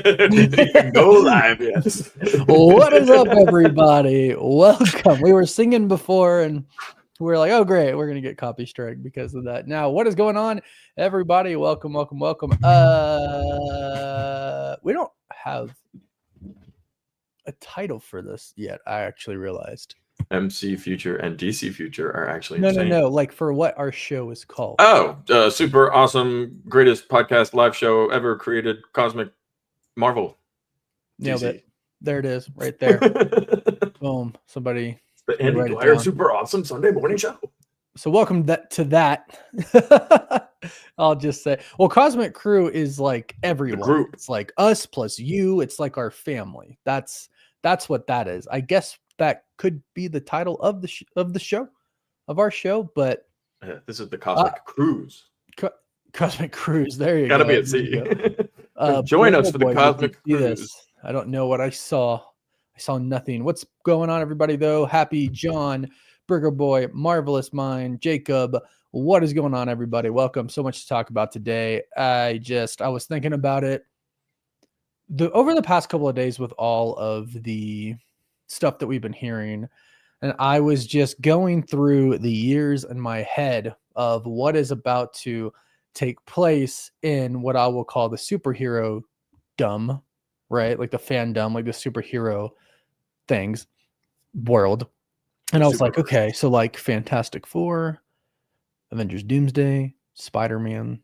You can go live, yes. What is up, everybody? Welcome. We were singing before and we were like, oh, great. We're going to get copy strike because of that. Now, what is going on, everybody? Welcome. We don't have a title for this yet, I actually realized. MC Future and DC Future are actually No, insane. no. Like for what our show is called. Oh, super awesome, greatest podcast live show ever created, Cosmic Marvel. Nailed DC. it. There it is, right there. Boom. Somebody. The Andy Dwyer super awesome Sunday morning show. So welcome to that. I'll just say, well, Cosmic Crew is like everyone. The group. It's like us plus you. It's like our family. That's what that is. I guess that could be the title of the show, of our show. But this is the Cosmic Cruise. Cosmic Cruise. There you Gotta go. be at sea. Join us for the Cosmic Cruise. I don't know what I saw. I saw nothing. What's going on, everybody? Though, Happy John, Burger Boy, Marvelous Mind, Jacob. What is going on, everybody? Welcome. So much to talk about today. I was thinking about it over the past couple of days with all of the stuff that we've been hearing. And I was just going through the years in my head of what is about to take place in what I will call the superhero dumb, right? Like the fandom, like the superhero things world. And I was like, okay, so like Fantastic Four, Avengers Doomsday, Spider-Man,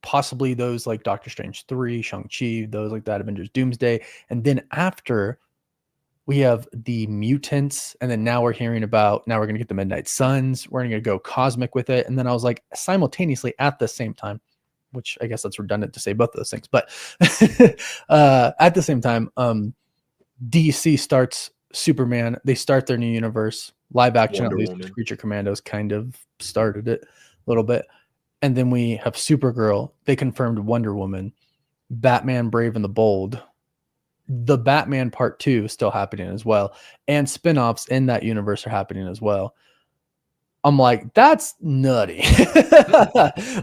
possibly those like Doctor Strange 3, Shang-Chi, those like that, Avengers Doomsday. And then after we have the mutants, and then now we're going to get the Midnight Suns. We're going to go cosmic with it. And then I was like, simultaneously at the same time, which I guess that's redundant to say both of those things, but at the same time, DC starts Superman. They start their new universe, live action. At least Creature Commandos kind of started it a little bit. And then we have Supergirl. They confirmed Wonder Woman, Batman Brave and the Bold. The Batman Part 2 is still happening as well. And spinoffs in that universe are happening as well. I'm like, that's nutty.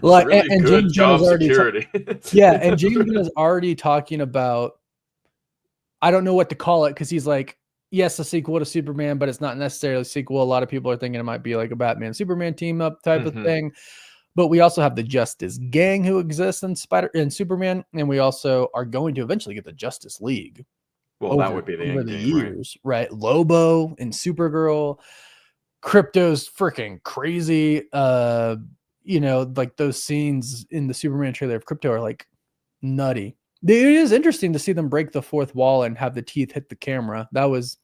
Like, really and good James Gunn is already security. and James Gunn is already talking about, I don't know what to call it, because he's like, yes, a sequel to Superman, but it's not necessarily a sequel. A lot of people are thinking it might be like a Batman Superman team up type of thing. But we also have the Justice Gang who exists in Superman, and we also are going to eventually get the Justice League. Well, that would be the end game, years, right? Lobo and Supergirl. Crypto's freaking crazy. Like those scenes in the Superman trailer of Crypto are like nutty. It is interesting to see them break the fourth wall and have the teeth hit the camera. It's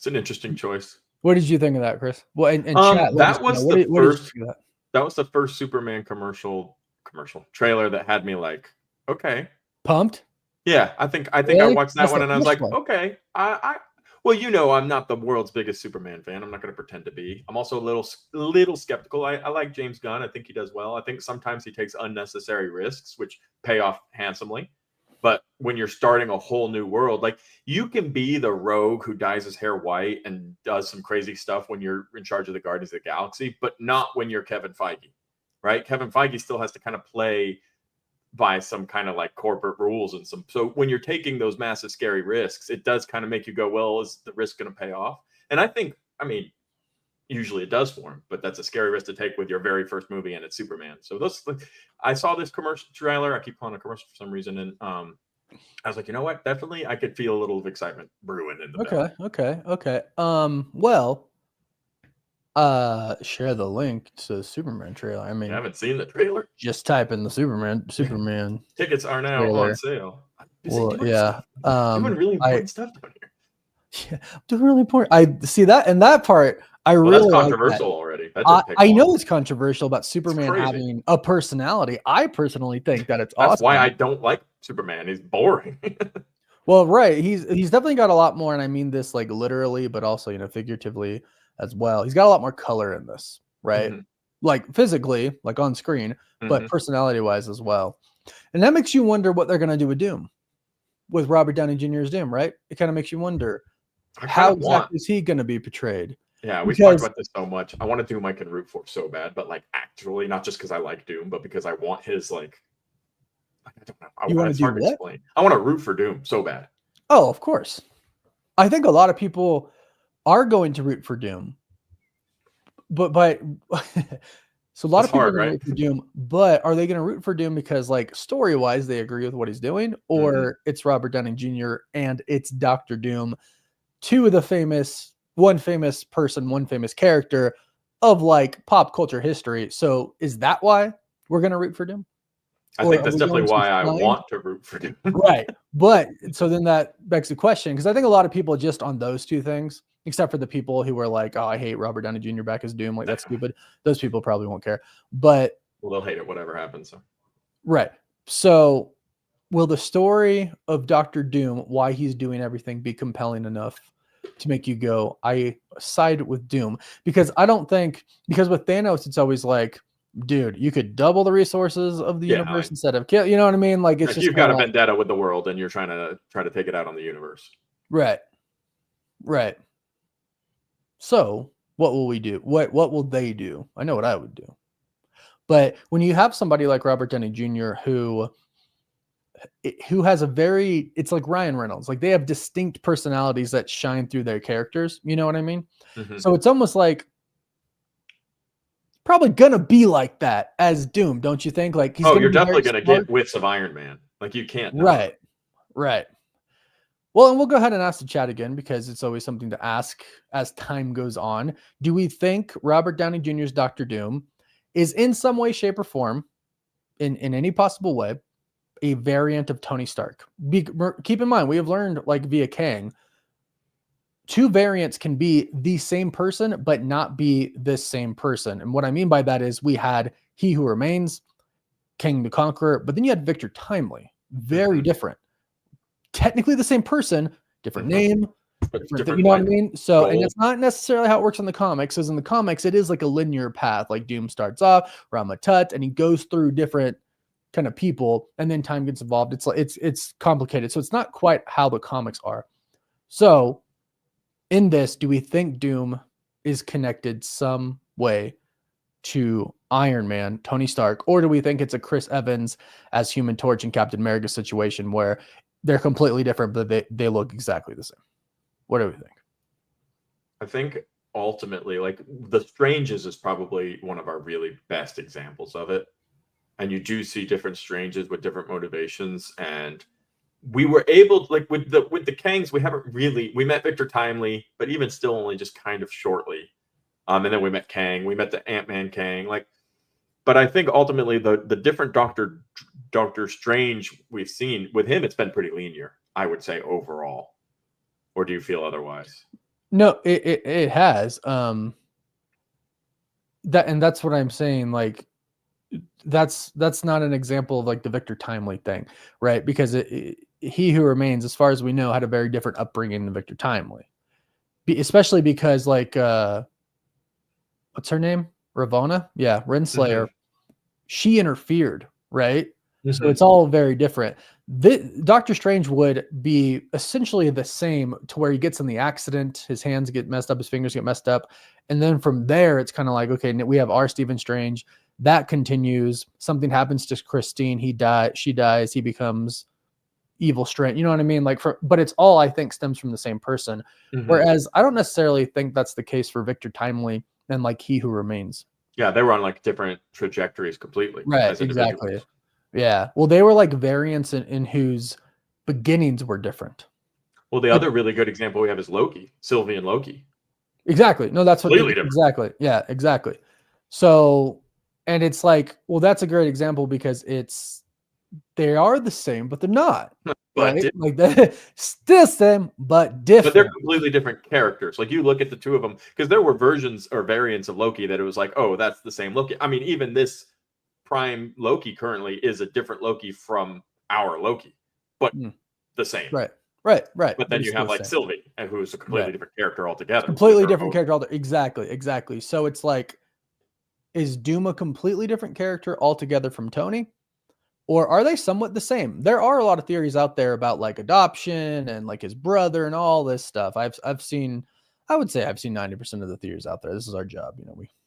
an interesting choice. What did you think of that, Chris? Well, and chat. That was the first Superman commercial trailer that had me like, okay, pumped. Yeah, I think really? I watched that one and I was like, okay, well, I'm not the world's biggest Superman fan. I'm not going to pretend to be. I'm also a little skeptical. I like James Gunn. I think he does well. I think sometimes he takes unnecessary risks, which pay off handsomely. But when you're starting a whole new world, like you can be the rogue who dyes his hair white and does some crazy stuff when you're in charge of the Guardians of the Galaxy, but not when you're Kevin Feige, right? Kevin Feige still has to kind of play by some kind of like corporate rules and so when you're taking those massive scary risks, it does kind of make you go, well, is the risk going to pay off? And I think, usually it does for him, but that's a scary risk to take with your very first movie, and it's Superman. So I saw this commercial trailer. I keep calling it a commercial for some reason, and I was like, you know what? Definitely, I could feel a little of excitement brewing in the belly. Okay. Share the link to the Superman trailer. You haven't seen the trailer? Just type in the Superman. Tickets are now on sale. Well, yeah. Doing really important stuff down here. Yeah, doing really important. I see that, and that part. Really that's controversial already. I know it's controversial about Superman having a personality. I personally think that it's awesome. That's why I don't like Superman. He's boring. Well, right. He's definitely got a lot more, and I mean this like literally, but also figuratively as well. He's got a lot more color in this, right? Mm-hmm. Like physically, like on screen, but personality-wise as well. And that makes you wonder what they're gonna do with Doom, with Robert Downey Jr.'s Doom, right? It kind of makes you wonder how exactly is he gonna be portrayed. Yeah, we talked about this so much. I want a Doom I can root for so bad, but like actually, not just because I like Doom, but because I want his like I don't know. You want to It's do hard to what? explain. I want to root for Doom so bad. Oh, of course. I think a lot of people are going to root for Doom, but so a lot That's of people are hard, going to right? root for Doom, but are they going to root for Doom because like story wise they agree with what he's doing, or it's Robert Downey Jr. and it's Doctor Doom, two of the one famous person, one famous character of like pop culture history. So is that why we're going to root for Doom? I Or think are that's we going definitely to why I find want to root for Doom. right? But so then that begs the question, because I think a lot of people just on those two things, except for the people who were like, "Oh, I hate Robert Downey Jr. back as Doom," like that's stupid. Those people probably won't care. But Well, they'll hate it, whatever happens. So. right. So will the story of Doctor Doom, why he's doing everything, be compelling enough to make you go, I side with Doom? Because I don't think, because with Thanos, it's always like, dude, you could double the resources of the universe instead of kill. You know what I mean? Like it's just you've got a vendetta with the world, and you're trying to take it out on the universe. Right. Right. So what will we do? What will they do? I know what I would do. But when you have somebody like Robert Downey Jr. who has it's like Ryan Reynolds, like they have distinct personalities that shine through their characters. You know what I mean? Mm-hmm. So it's almost like probably gonna be like that as Doom, don't you think? Like you're definitely gonna get whiffs of Iron Man. Like you can't. Right. Right. Well, and we'll go ahead and ask the chat again because it's always something to ask as time goes on. Do we think Robert Downey Jr.'s Doctor Doom is in some way, shape, or form, in any possible way, a variant of Tony Stark? Keep in mind, we have learned, like via Kang, two variants can be the same person, but not be this same person. And what I mean by that is we had He Who Remains, Kang the Conqueror, but then you had Victor Timely. Very different. Technically the same person, different name, different, you know what I mean? So, goal. And it's not necessarily how it works in the comics, because in the comics, it is like a linear path. Like Doom starts off, Ramatut, and he goes through different kind of people, and then time gets involved. It's like it's complicated. So it's not quite how the comics are. So in this, do we think Doom is connected some way to Iron Man, Tony Stark, or do we think it's a Chris Evans as Human Torch and Captain America situation where they're completely different, but they look exactly the same? What do we think? I think ultimately, like the Stranges is probably one of our really best examples of it. And you do see different Stranges with different motivations. And we were able, like with the Kangs, we met Victor Timely, but even still only just kind of shortly. And then we met Kang, we met the Ant-Man Kang, but I think ultimately the different Doctor Strange we've seen with him, it's been pretty linear, I would say, overall. Or do you feel otherwise? No, it has. That's what I'm saying. Like that's not an example of like the Victor Timely thing, right? Because He Who Remains, as far as we know, had a very different upbringing than Victor Timely, especially because like what's her name? Ravonna, yeah, Renslayer. She interfered, right? So it's all very different. Doctor Strange would be essentially the same, to where he gets in the accident, his hands get messed up, his fingers get messed up, and then from there it's kind of like, okay, we have our Stephen Strange. That continues. Something happens to Christine. She dies. He becomes Evil Strange. You know what I mean? Like, but it's all, I think, stems from the same person. Whereas I don't necessarily think that's the case for Victor Timely and like He Who Remains. Yeah, they were on like different trajectories completely. Right, exactly. Yeah. Well, they were like variants in whose beginnings were different. Well, the other really good example we have is Loki, Sylvie and Loki. Exactly. No, that's what exactly. Yeah, exactly. So, and it's like, well, that's a great example because they are the same, but they're not. Right? Like they're still same, but different. But they're completely different characters. Like you look at the two of them, because there were versions or variants of Loki that it was like, oh, that's the same Loki. I mean, even this Prime Loki currently is a different Loki from our Loki, but the same. Right. But then you have like Sylvie, who's a completely different character altogether. Completely different character altogether. Exactly. So it's like, is Doom a completely different character altogether from Tony? Or are they somewhat the same? There are a lot of theories out there about like adoption and like his brother and all this stuff. I've seen 90% of the theories out there. This is our job.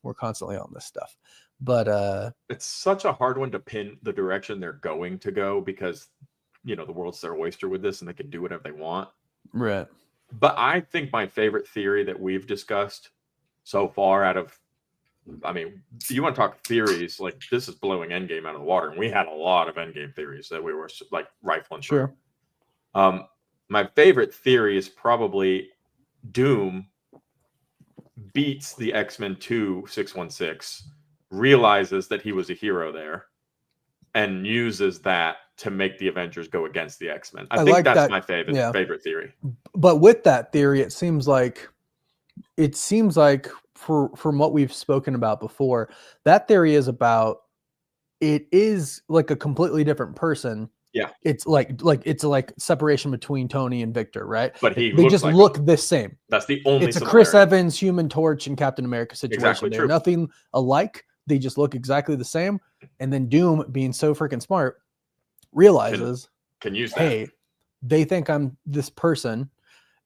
We're constantly on this stuff. But it's such a hard one to pin the direction they're going to go, because the world's their oyster with this and they can do whatever they want. Right. But I think my favorite theory that we've discussed so far you want to talk theories, like this is blowing Endgame out of the water, and we had a lot of Endgame theories that we were like rifling through. Sure. My favorite theory is probably Doom beats the X-Men 2 616, realizes that he was a hero there, and uses that to make the Avengers go against the X-Men. I think like that's my favorite theory. But with that theory, it seems like from what we've spoken about before, that theory is about, it is like a completely different person. Yeah. It's like separation between Tony and Victor, right? But they just like look the same. That's the only It's a Chris Evans, Human Torch, and Captain America situation. Exactly They're true. nothing alike. They just look exactly the same. And then Doom, being so freaking smart, realizes, can use that. Hey, they think I'm this person.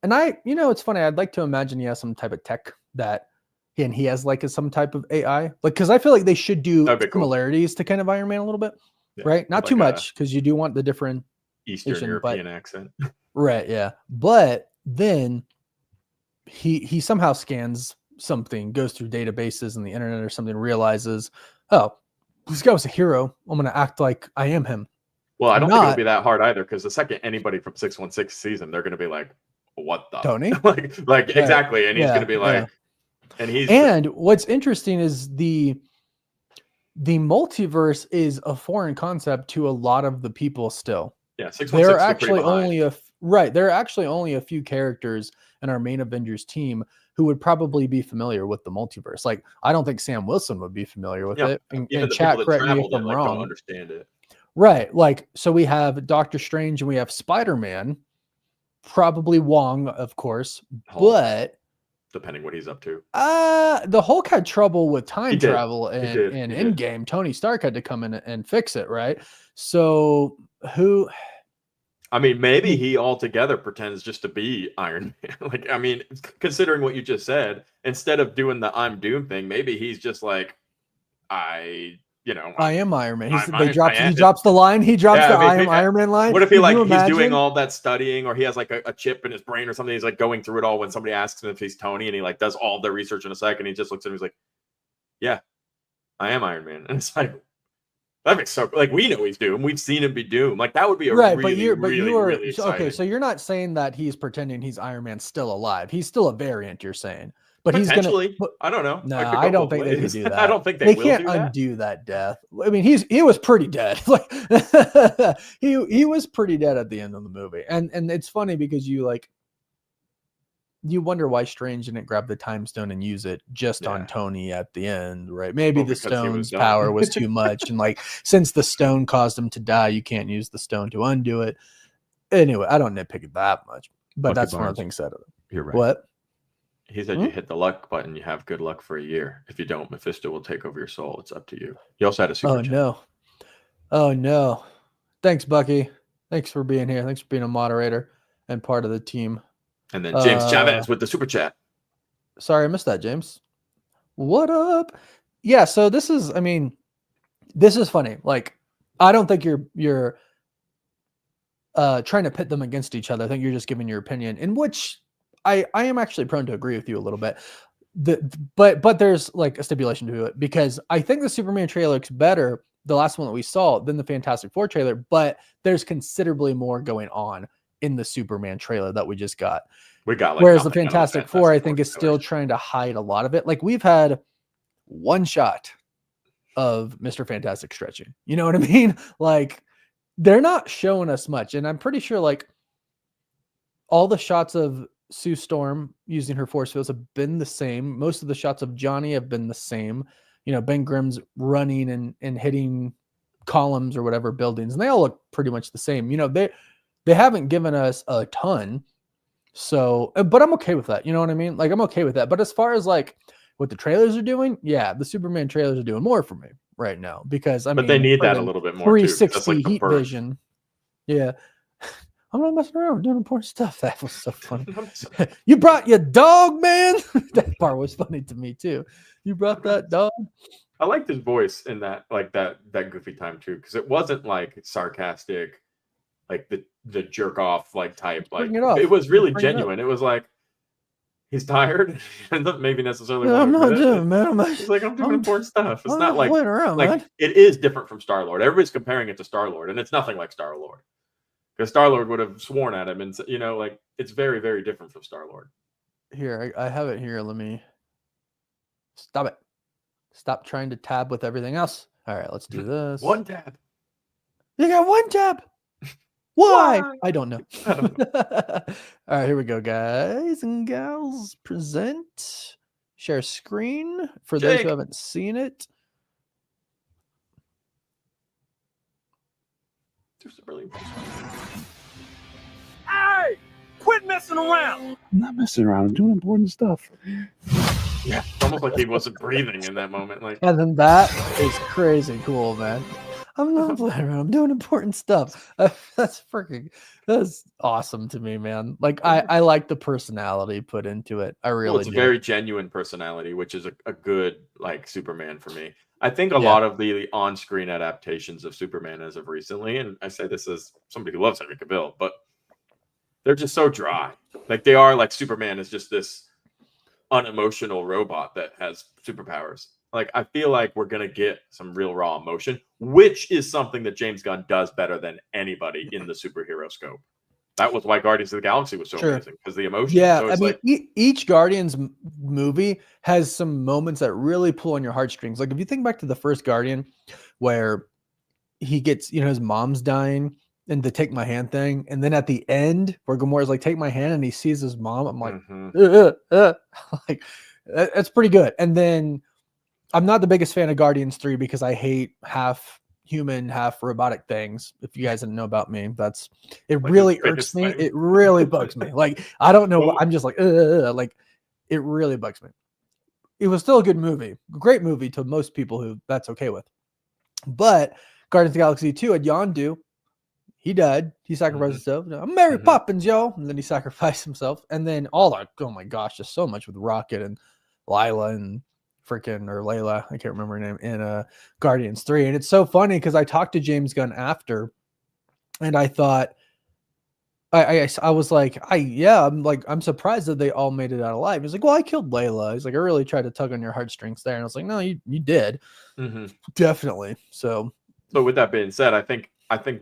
And it's funny. I'd like to imagine he has some type of tech that, and he has like some type of AI, like, because I feel like they should do similarities to kind of Iron Man a little bit, right? Not like too much, because you do want the different Eastern European accent, right? Yeah, but then he somehow scans something, goes through databases and the internet or something, realizes, oh, this guy was a hero. I'm gonna act like I am him. Well, I don't think it'll be that hard either, because the second anybody from 616 sees him, they're gonna be like, what the Tony? like right. Exactly, and he's gonna be like. Yeah. And what's interesting is the multiverse is a foreign concept to a lot of the people still. Yeah, 616 there are actually only a few characters in our main Avengers team who would probably be familiar with the multiverse. Like, I don't think Sam Wilson would be familiar with it. And chat, correct me if I'm wrong. Don't understand it. Right. Like, so we have Doctor Strange and we have Spider-Man, probably Wong, of course, but depending what he's up to. The Hulk had trouble with time travel in Endgame. Tony Stark had to come in and fix it, right? So who? I mean, maybe he altogether pretends just to be Iron Man. Like, I mean, considering what you just said, instead of doing the I'm Doom thing, maybe he's just like, I am Iron Man. He drops the line. He drops I am Iron Man line. What if he's doing all that studying, or he has like a chip in his brain or something? He's like going through it all when somebody asks him if he's Tony, and he like does all the research in a second. He just looks at him. He's like, yeah, I am Iron Man. And it's like, that makes so, like, we know he's Doom. We've seen him be Doom. Like, that would be really exciting. Okay, so you're not saying that he's pretending he's Iron Man still alive. He's still a variant, you're saying. But he's gonna. I don't know. No, I don't think they can do that. I don't think they can't undo that death. I mean, he was pretty dead. Like he was pretty dead at the end of the movie, and it's funny because you wonder why Strange didn't grab the time stone and use it just on Tony at the end, right? Maybe the stone's power was too much, and like since the stone caused him to die, you can't use the stone to undo it. Anyway, I don't nitpick it that much, but that's one of the things said of it. You're right. What? He said you hit the luck button, you have good luck for a year. If you don't, Mephisto will take over your soul. It's up to you. He also had a super chat. Oh no. Thanks, Bucky. Thanks for being here. Thanks for being a moderator and part of the team. And then James Chavez with the super chat. Sorry, I missed that, James. What up? Yeah, so this is funny. Like, I don't think you're trying to pit them against each other. I think you're just giving your opinion, in which I am actually prone to agree with you a little bit. But there's like a stipulation to it, because I think the Superman trailer looks better, the last one that we saw, than the Fantastic Four trailer, but there's considerably more going on in the Superman trailer that we just got. Whereas the Fantastic Four, I think, is still trying to hide a lot of it. Like, we've had one shot of Mr. Fantastic stretching. You know what I mean? Like, they're not showing us much. And I'm pretty sure like all the shots of Sue Storm using her force fields have been the same. Most of the shots of Johnny have been the same. Ben Grimm's running and hitting columns or whatever, buildings, and they all look pretty much the same. They haven't given us a ton. So, but I'm okay with that. You know what I mean? Like, I'm okay with that. But as far as like what the trailers are doing, yeah, the Superman trailers are doing more for me right now, because but they need that a little bit more. 360 heat vision. Yeah. I'm not messing around. I'm doing important stuff. That was so funny. You brought your dog, man. That part was funny to me too. You brought that dog. I liked his voice in that, like that goofy time too, because it wasn't like sarcastic, like the jerk off like type. Like it was really genuine. It was like he's tired and doesn't maybe necessarily. No, I'm not doing, man. He's like, I'm doing important stuff. It's not like around, man. It is different from Star-Lord. Everybody's comparing it to Star-Lord, and it's nothing like Star-Lord. Because Star-Lord would have sworn at him, and like it's very, very different from Star-Lord. Here, I have it here. Let me stop it. Stop trying to tab with everything else. All right, let's do this. One tab. You got one tab. Why? I don't know. All right, here we go, guys and gals. Present. Share screen for those who haven't seen it. Hey, quit messing around. I'm not messing around. I'm doing important stuff. Yeah, it's almost like he wasn't breathing in that moment. Like, and then that is crazy cool, man. I'm not playing around. I'm doing important stuff. That's awesome to me, man. Like I like the personality put into it. I really it's do. A very genuine personality, which is a good like Superman for me. I think a lot of the on-screen adaptations of Superman as of recently, and I say this as somebody who loves Henry Cavill, but they're just so dry. Like they are like Superman is just this unemotional robot that has superpowers. Like I feel like we're gonna get some real raw emotion, which is something that James Gunn does better than anybody in the superhero scope. That was why Guardians of the Galaxy was so amazing, because the emotion. Yeah, so I mean, each Guardians movie has some moments that really pull on your heartstrings. Like if you think back to the first Guardian, where he gets, his mom's dying, and the take my hand thing, and then at the end, where Gamora's like, take my hand, and he sees his mom. I'm like, like that's pretty good. And then I'm not the biggest fan of Guardians 3 because I hate half human, half robotic things. If you guys didn't know about me, it really irks me. It really bugs me. Like, I don't know. I'm just like it really bugs me. It was still a good movie, great movie to most people who that's okay with. But Guardians of the Galaxy 2 had Yondu. He died. He sacrificed himself. I'm Mary Poppins, y'all. And then he sacrificed himself. And then oh my gosh, just so much with Rocket and Lila and Layla, I can't remember her name, in Guardians 3. And it's so funny because I talked to James Gunn after, and I thought, I was like, I'm surprised that they all made it out alive. He's like, well, I killed Layla. He's like, I really tried to tug on your heartstrings there. And I was like, no, you did. Definitely. So with that being said, I think,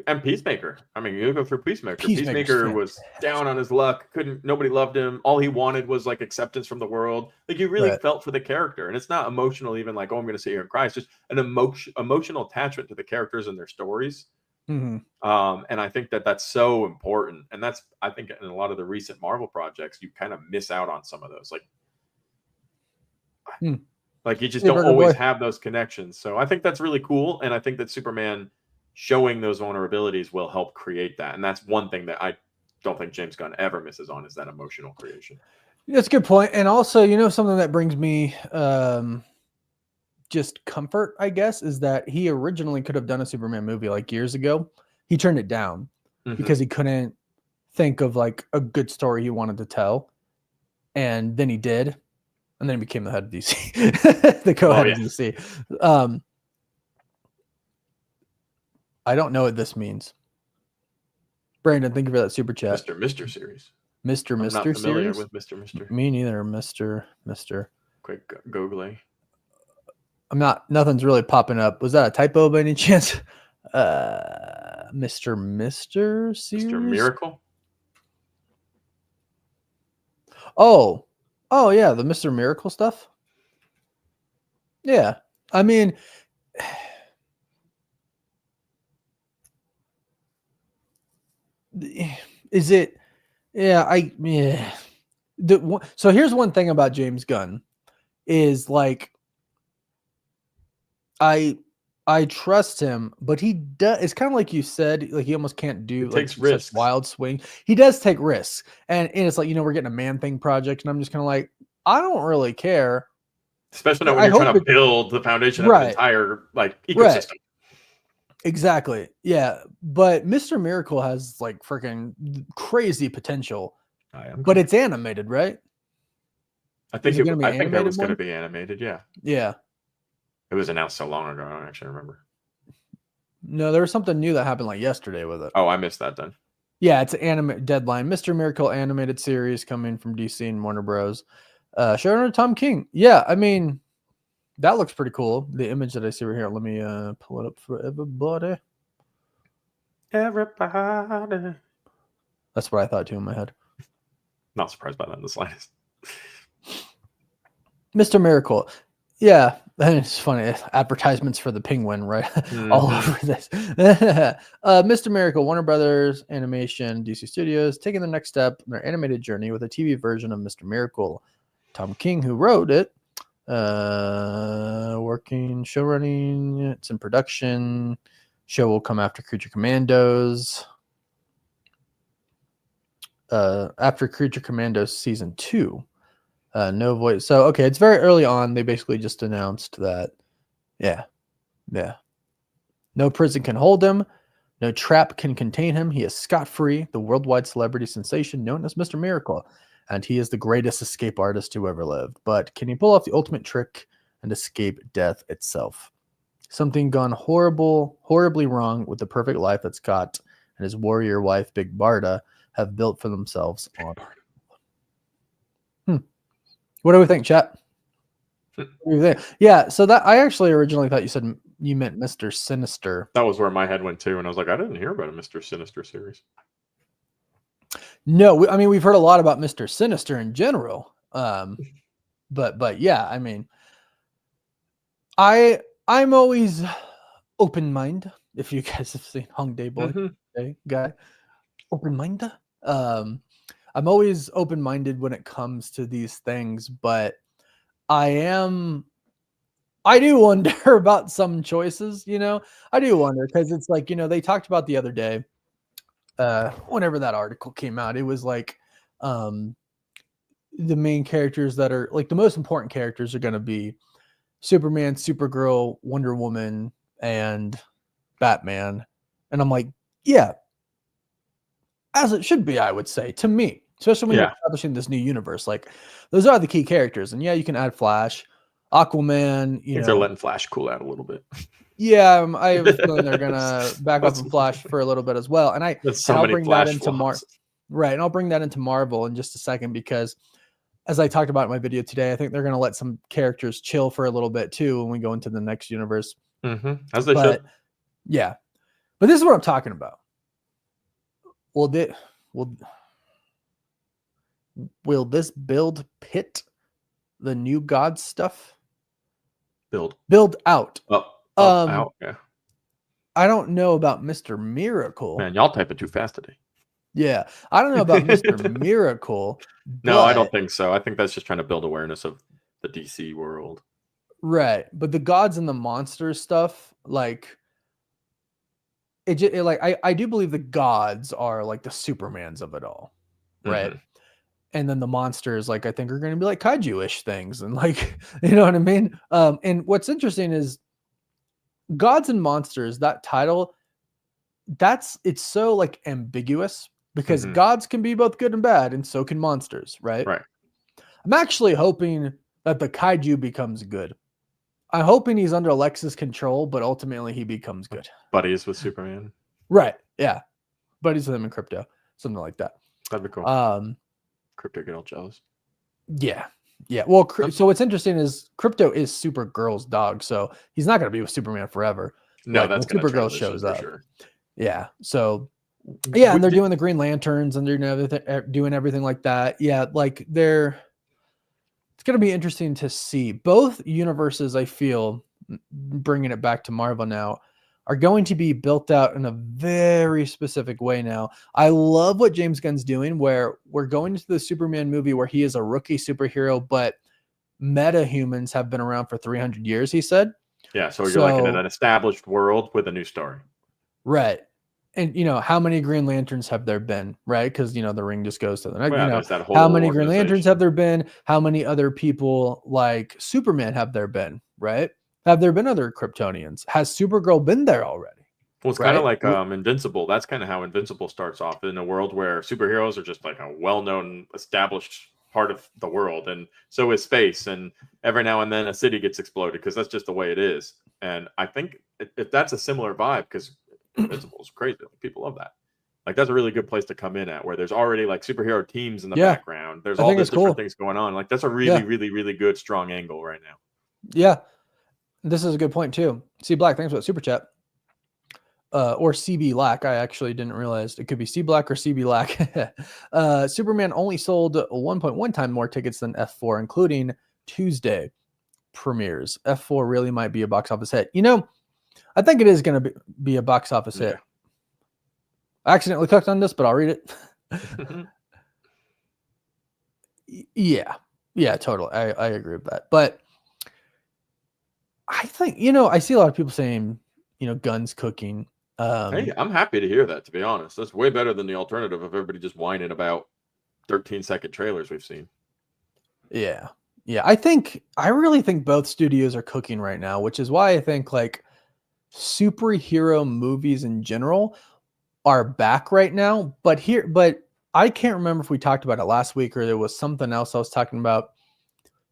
and Peacemaker. I mean, you go through Peacemaker. Peacemaker was down on his luck. Nobody loved him. All he wanted was like acceptance from the world. Like you really felt for the character, and it's not emotional, even like, oh, I'm going to sit here and cry. It's just an emotional attachment to the characters and their stories. And I think that's so important. And I think in a lot of the recent Marvel projects, you kind of miss out on some of those. Like you just don't always have those connections. So I think that's really cool, and I think that Superman showing those vulnerabilities will help create that. And that's one thing that I don't think James Gunn ever misses on, is that emotional creation. That's a good point. And also, something that brings me just comfort, I guess, is that he originally could have done a Superman movie like years ago. He turned it down because he couldn't think of like a good story he wanted to tell. And then he did. And then he became the head of DC, the co-head of DC. I don't know what this means. Brandon, thank you for that super chat. Mr. series. Mr. I'm not familiar series? with Mr. Me neither. Mr. Quick googling. Nothing's really popping up. Was that a typo by any chance? Mr. series? Mr. Miracle? Oh yeah, the Mr. Miracle stuff. Yeah. I mean, is it? Yeah, so here's one thing about James Gunn is like, I trust him, but he does. It's kind of like you said, like he almost can't do like such wild swing. He does take risks, and it's like, we're getting a Man-Thing project, and I'm just kind of like, I don't really care. Especially when you're trying to build the foundation of an entire like ecosystem. Exactly. Yeah. But Mr. Miracle has like freaking crazy potential. But it's animated, right? I think it I think it was going to be animated. Yeah. Yeah. It was announced so long ago. I don't actually remember. No, there was something new that happened like yesterday with it. Oh, I missed that then. Yeah, it's an anime deadline. Mr. Miracle animated series coming from DC and Warner Bros. Showrunner Tom King. Yeah, I mean, that looks pretty cool. The image that I see right here. Let me pull it up for everybody. Everybody. That's what I thought too in my head. Not surprised by that in the slightest. Mr. Miracle. Yeah, and it's funny. Advertisements for the penguin, right? All over this. Mr. Miracle, Warner Brothers Animation, DC Studios, taking the next step in their animated journey with a TV version of Mr. Miracle. Tom King, who wrote it, working, show running. It's in production. Show will come after Creature Commandos. After Creature Commandos season 2. No voice. So, okay, it's very early on. They basically just announced that, yeah. No prison can hold him. No trap can contain him. He is scot-free, the worldwide celebrity sensation known as Mr. Miracle. And he is the greatest escape artist who ever lived. But can he pull off the ultimate trick and escape death itself? Something gone horribly wrong with the perfect life that Scott and his warrior wife, Big Barda, have built for themselves on. What do we think, chat? What do you think? Yeah, so that I actually originally thought you meant Mr. Sinister. That was where my head went too, and I was like, I didn't hear about a Mr. Sinister series. No, I mean we've heard a lot about Mr. Sinister in general, but yeah, I mean, I'm always open mind. If you guys have seen Hung Day Boy, guy, open mind. I'm always open-minded when it comes to these things, but I do wonder about some choices, I do wonder because it's like, they talked about the other day, whenever that article came out, it was like, the main characters that are like the most important characters are going to be Superman, Supergirl, Wonder Woman, and Batman. And I'm like, yeah, as it should be, I would say, to me, especially when you're establishing this new universe. Like, those are the key characters. And yeah, you can add Flash, Aquaman. I think they're letting Flash cool out a little bit. Yeah, I have a feeling they're gonna back up and Flash for a little bit as well. And I'll bring that into right, and I'll bring that into Marvel in just a second because, as I talked about in my video today, I think they're gonna let some characters chill for a little bit too when we go into the next universe. As they should. Yeah, but this is what I'm talking about. Will this build pit the new God stuff? Build out. Out. Yeah. I don't know about Mr. Miracle. Man, y'all typing too fast today. Yeah, I don't know about Mr. Miracle. No, I don't think so. I think that's just trying to build awareness of the DC world. Right, but the gods and the monsters stuff, like. I do believe the gods are like the Supermans of it all, right? And then the monsters, like, I think are going to be like kaiju-ish things, and like, you know what I mean? And what's interesting is gods and monsters, that title, it's so like ambiguous because gods can be both good and bad, and so can monsters, right? Right. I'm actually hoping that the kaiju becomes good. I'm hoping he's under Alexa's control, but ultimately he becomes good. Buddies with Superman. Right. Yeah. Buddies with him in Crypto. Something like that. That'd be cool. Crypto get all jealous. Yeah. Yeah. Well, so what's interesting is Crypto is Supergirl's dog, so he's not going to be with Superman forever. No, that's when Supergirl shows up. Sure. Yeah. So, yeah, and they're doing the Green Lanterns and they're doing everything like that. Yeah, like it's going to be interesting to see. Both universes, I feel, bringing it back to Marvel now, are going to be built out in a very specific way now. I love what James Gunn's doing, where we're going into the Superman movie where he is a rookie superhero, but meta-humans have been around for 300 years, he said. Yeah, so you're like in an established world with a new story. Right. And, how many Green Lanterns have there been, right? Because, the ring just goes to the next. How many Green Lanterns have there been? How many other people like Superman have there been, right? Have there been other Kryptonians? Has Supergirl been there already? Well, it's kind of like Invincible. That's kind of how Invincible starts off, in a world where superheroes are just like a well-known, established part of the world, and so is space. And every now and then a city gets exploded because that's just the way it is. And I think if that's a similar vibe, because Invincible is crazy, people love that. Like that's a really good place to come in at, where there's already like superhero teams in the background. There's all these different things going on. Like that's a really, really, really good, strong angle right now. Yeah, this is a good point too. C Black, thanks for that super chat. Or CB Black. I actually didn't realize it could be C Black or CB Black. Superman only sold 1.1 times more tickets than F4, including Tuesday premieres. F4 really might be a box office hit. You know, I think it is going to be a box office hit. I accidentally clicked on this, but I'll read it. Yeah, totally. I agree with that. But I think, you know, I see a lot of people saying, you know, Gunn's cooking. Hey, I'm happy to hear that, to be honest. That's way better than the alternative of everybody just whining about 13-second trailers we've seen. Yeah. I really think both studios are cooking right now, which is why I think like superhero movies in general are back right now. But I can't remember if we talked about it last week or there was something else I was talking about.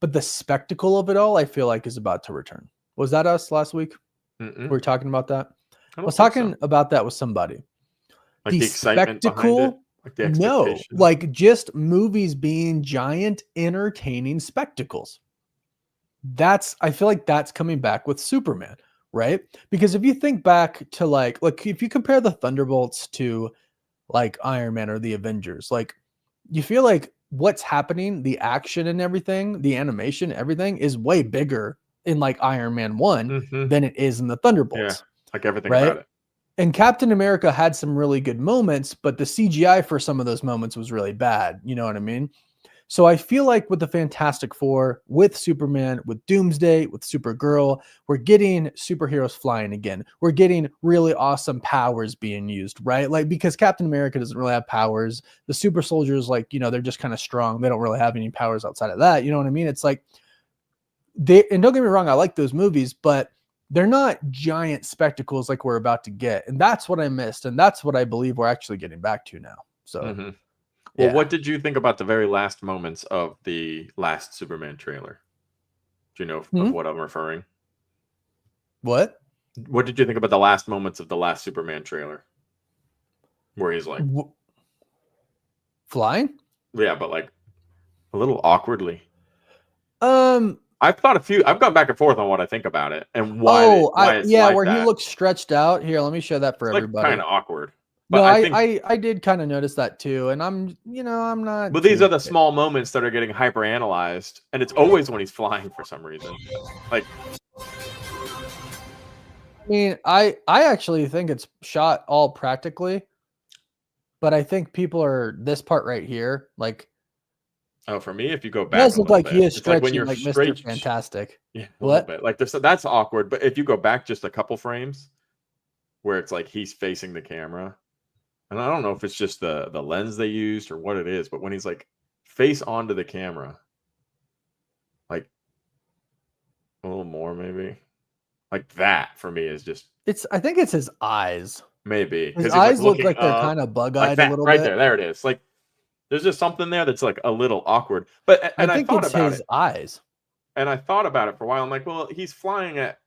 But the spectacle of it all, I feel like, is about to return. Was that us last week? We were talking about that. I was talking about that with somebody. Like the excitement behind it? Like the expectation? No, like just movies being giant, entertaining spectacles. I feel like that's coming back with Superman, right? Because if you think back to like if you compare the Thunderbolts to like Iron Man or the Avengers, like you feel like what's happening, the action and everything, the animation, everything is way bigger in like Iron Man 1 than it is in the Thunderbolts. Yeah, like everything about it. And Captain America had some really good moments, but the CGI for some of those moments was really bad. You know what I mean? So I feel like with the Fantastic Four, with Superman, with Doomsday, with Supergirl, we're getting superheroes flying again. We're getting really awesome powers being used, right? Like, because Captain America doesn't really have powers. The super soldiers, like, you know, they're just kind of strong. They don't really have any powers outside of that. You know what I mean? It's like, and don't get me wrong, I like those movies, but they're not giant spectacles like we're about to get. And that's what I missed. And that's what I believe we're actually getting back to now. So, well, what did you think about the very last moments of the last Superman trailer? Do you know of what I'm referring? What did you think about the last moments of the last Superman trailer? Where he's like flying? Yeah, but like a little awkwardly. I've gone back and forth on what I think about it and why. Where he looks stretched out. Here, let me show that for everybody. Kind of awkward. But I did kind of notice that too, and I'm not. But these are the small moments that are getting hyper analyzed, and it's always when he's flying for some reason. Like, I mean, I actually think it's shot all practically, but I think people are this part right here, like. Oh, for me, if you go back, it does look like he is stretching, like when you're like Mr. Fantastic. Yeah, a little bit. Like that's awkward. But if you go back just a couple frames, where it's like he's facing the camera. And I don't know if it's just the lens they used or what it is, but when he's like face onto the camera, like a little more maybe, like that for me is just. I think it's his eyes. Maybe his eyes look like they're kind of bug-eyed a little bit. There it is. Like there's just something there that's like a little awkward. But I think it's his eyes. And I thought about it for a while. I'm like, well, he's flying at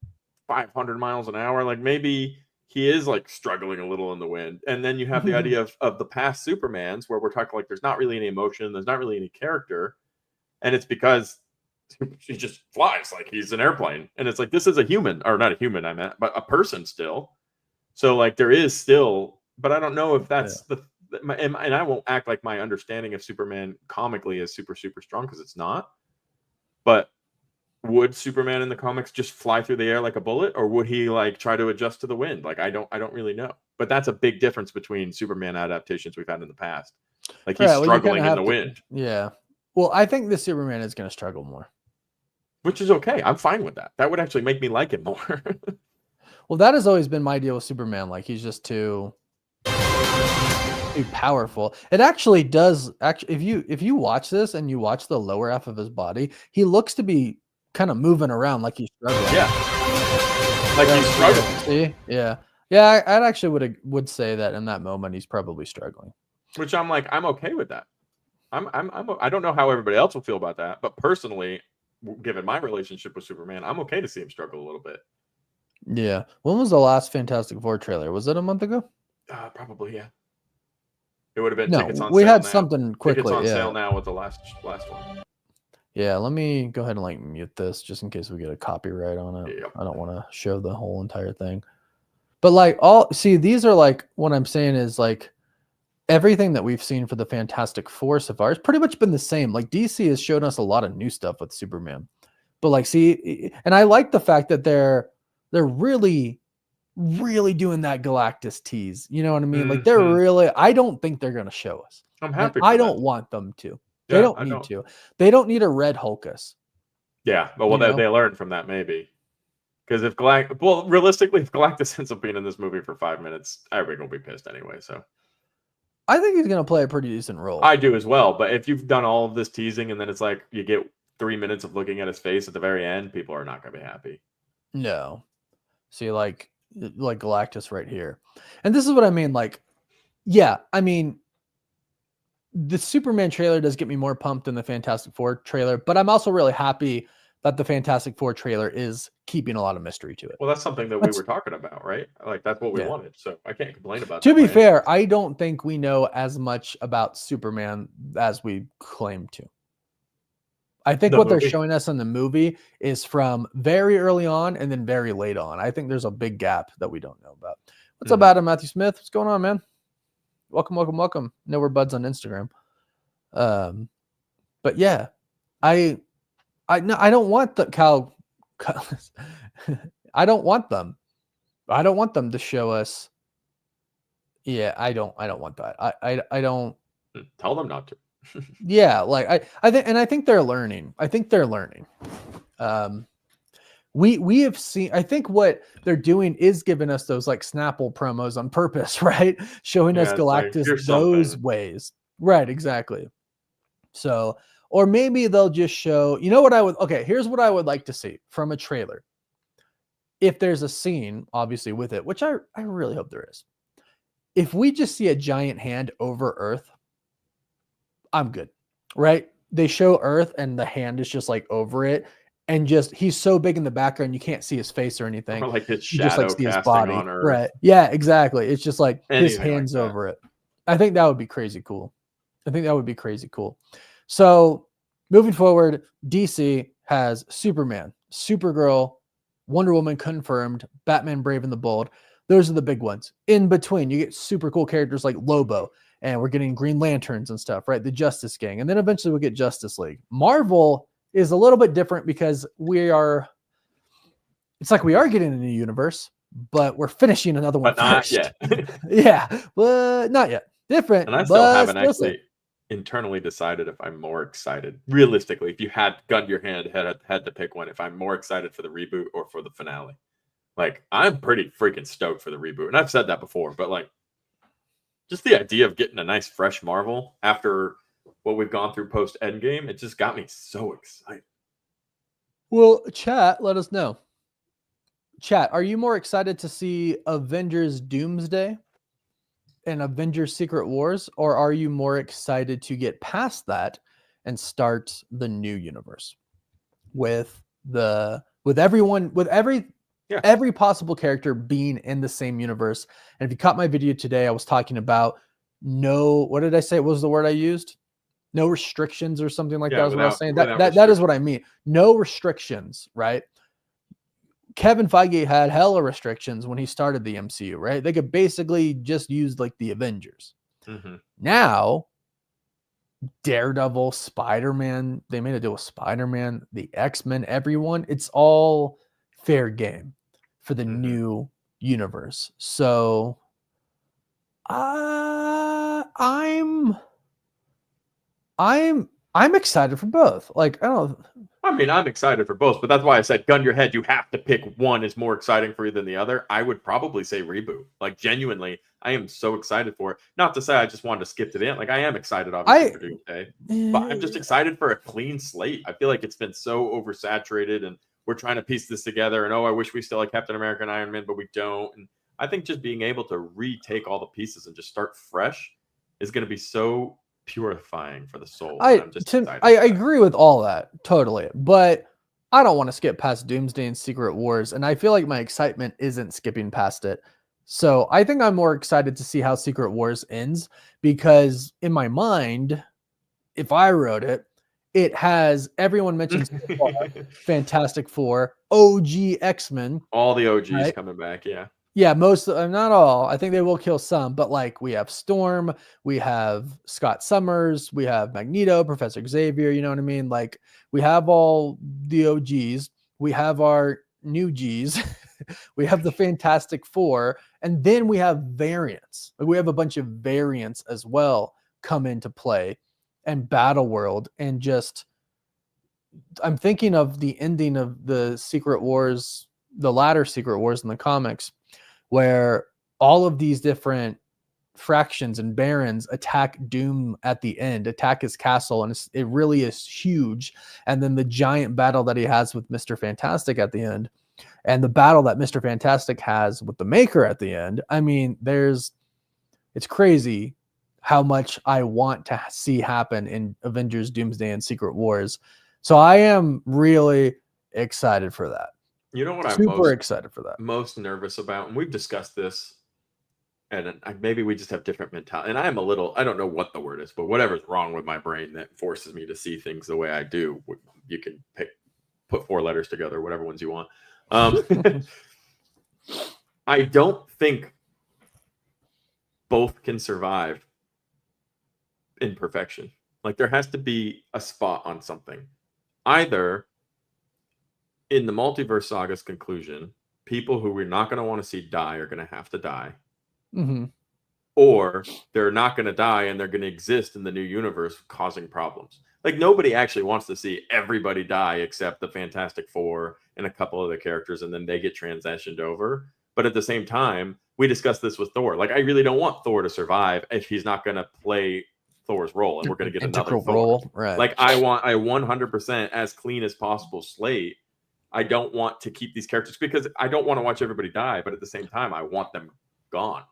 500 miles an hour. Like maybe. He is like struggling a little in the wind. And then you have the idea of the past Supermans where we're talking like there's not really any emotion, there's not really any character. And it's because he just flies like he's an airplane. And it's like this is a human, or not a human, I meant, but a person still. So like there is still, but I don't know if that's and I won't act like my understanding of Superman comically is super, super strong because it's not. But would Superman in the comics just fly through the air like a bullet, or would he like try to adjust to the wind? Like I don't really know. But that's a big difference between Superman adaptations we've had in the past. Like he's struggling in the wind. Yeah. Well, I think the Superman is going to struggle more. Which is okay. I'm fine with that. That would actually make me like him more. Well, that has always been my deal with Superman. Like he's just too powerful. It actually does. Actually, if you watch this and you watch the lower half of his body, he looks to be kind of moving around like he's struggling. Yeah. Like he's struggling. See? Yeah. Yeah, I actually would say that in that moment he's probably struggling. Which I'm like, I'm okay with that. I don't know how everybody else will feel about that, but personally, given my relationship with Superman, I'm okay to see him struggle a little bit. Yeah. When was the last Fantastic Four trailer? Was it a month ago? Probably, yeah. It would have been No, tickets on we sale had now. something quickly. Tickets on yeah. sale now with the last one. Yeah, let me go ahead and like mute this just in case we get a copyright on it. Yep. I don't want to show the whole entire thing. But like these are like what I'm saying is like everything that we've seen for the Fantastic Four so far has pretty much been the same. Like DC has shown us a lot of new stuff with Superman. But like and I like the fact that they're really doing that Galactus tease. You know what I mean? Like they're really I don't think they're going to show us. I'm happy I don't want them to. They Yeah, don't need to. They don't need a red Hulk us. Yeah, but they learned from that maybe. Because realistically, if Galactus ends up being in this movie for 5 minutes, everybody gonna be pissed anyway. So I think he's gonna play a pretty decent role. I do as well. But if you've done all of this teasing and then it's like you get 3 minutes of looking at his face at the very end, people are not gonna be happy. No. See, like Galactus right here. And this is what I mean. Like, yeah, I mean, the Superman trailer does get me more pumped than the Fantastic Four trailer, but I'm also really happy that the Fantastic Four trailer is keeping a lot of mystery to it. Well, that's something that we were talking about, right? Like that's what we wanted. So I can't complain about that. To be fair, I don't think we know as much about Superman as we claim to. I think what they're showing us in the movie is from very early on and then very late on. I think there's a big gap that we don't know about. What's up, Adam Matthew Smith? What's going on, man? Welcome. No, we're buds on Instagram. But yeah, I don't want the Cal. I don't want them. I don't want them to show us. Yeah, I don't want that. I don't. Tell them not to. Yeah, like I think they're learning. We have seen, I think what they're doing is giving us those like Snapple promos on purpose, right? Showing us Galactus like, those ways. Right, exactly. So, or maybe they'll just show, here's what I would like to see from a trailer. If there's a scene, obviously, with it, which I really hope there is. If we just see a giant hand over Earth, I'm good, right? They show Earth and the hand is just like over it. And just he's so big in the background you can't see his face or anything. Or like his shadow, just like see his body. On Earth. Right? Yeah, exactly. It's just like his hands like over it. I think that would be crazy cool. So moving forward, DC has Superman, Supergirl, Wonder Woman confirmed, Batman Brave and the Bold. Those are the big ones. In between, you get super cool characters like Lobo, and we're getting Green Lanterns and stuff, right? The Justice Gang, and then eventually we'll get Justice League. Marvel is a little bit different because it's like we are getting a new universe, but we're finishing another one not first. Yet. Yeah, but not yet. Different. And I still haven't actually internally decided if I'm more excited. Realistically, if you had gunned your hand, had to pick one, if I'm more excited for the reboot or for the finale. Like, I'm pretty freaking stoked for the reboot. And I've said that before, but like, just the idea of getting a nice fresh Marvel after what we've gone through post Endgame, it just got me so excited. Well, chat, let us know. Chat, are you more excited to see Avengers Doomsday and Avengers Secret Wars, or are you more excited to get past that and start the new universe with every possible character being in the same universe? And if you caught my video today, I was talking about what did I say? What was the word I used? No restrictions or something like that. Was what I was saying. That is what I mean. No restrictions, right? Kevin Feige had hella restrictions when he started the MCU, right? They could basically just use like the Avengers. Mm-hmm. Now, Daredevil, Spider-Man, they made a deal with Spider-Man, the X-Men, everyone. It's all fair game for the new universe. So I'm excited for both. Like, I'm excited for both, but that's why I said gun your head. You have to pick one is more exciting for you than the other. I would probably say Reboot. Like, genuinely, I am so excited for it. Not to say I just wanted to skip to the end. Like, I am excited, obviously, for Doomsday. But I'm just excited for a clean slate. I feel like it's been so oversaturated, and we're trying to piece this together. And, I wish we still had Captain America and Iron Man, but we don't. And I think just being able to retake all the pieces and just start fresh is going to be so purifying for the soul. I agree with all that totally, but I don't want to skip past Doomsday and Secret Wars, and I feel like my excitement isn't skipping past it. So I think I'm more excited to see how Secret Wars ends, because in my mind, if I wrote it, it has everyone mentions Fantastic Four, OG X-Men, all the OGs coming back. Yeah, most, not all. I think they will kill some, but like we have Storm, we have Scott Summers, we have Magneto, Professor Xavier, you know what I mean? Like we have all the OGs, we have our new Gs, we have the Fantastic Four, and then we have variants. We have a bunch of variants as well come into play, and Battle World, and just, I'm thinking of the ending of the Secret Wars, the latter Secret Wars in the comics, where all of these different fractions and barons attack Doom at the end, attack his castle, and it really is huge. And then the giant battle that he has with Mr. Fantastic at the end, and the battle that Mr. Fantastic has with the Maker at the end. I mean, it's crazy how much I want to see happen in Avengers Doomsday and Secret Wars. So I am really excited for that. You know what I'm super excited for that. Most nervous about, and we've discussed this, and maybe we just have different mentality. And I am I don't know what the word is, but whatever's wrong with my brain that forces me to see things the way I do. You can put 4 letters together, whatever ones you want. I don't think both can survive in perfection. Like there has to be a spot on something. Either in the multiverse saga's conclusion, people who we're not going to want to see die are going to have to die. Mm-hmm. Or they're not going to die and they're going to exist in the new universe causing problems. Like nobody actually wants to see everybody die except the Fantastic Four and a couple of the characters, and then they get transitioned over. But at the same time, we discussed this with Thor. Like I really don't want Thor to survive if he's not going to play Thor's role, and we're going to get another role. Right. Like I want 100% as clean as possible slate. I don't want to keep these characters because I don't want to watch everybody die, but at the same time, I want them gone.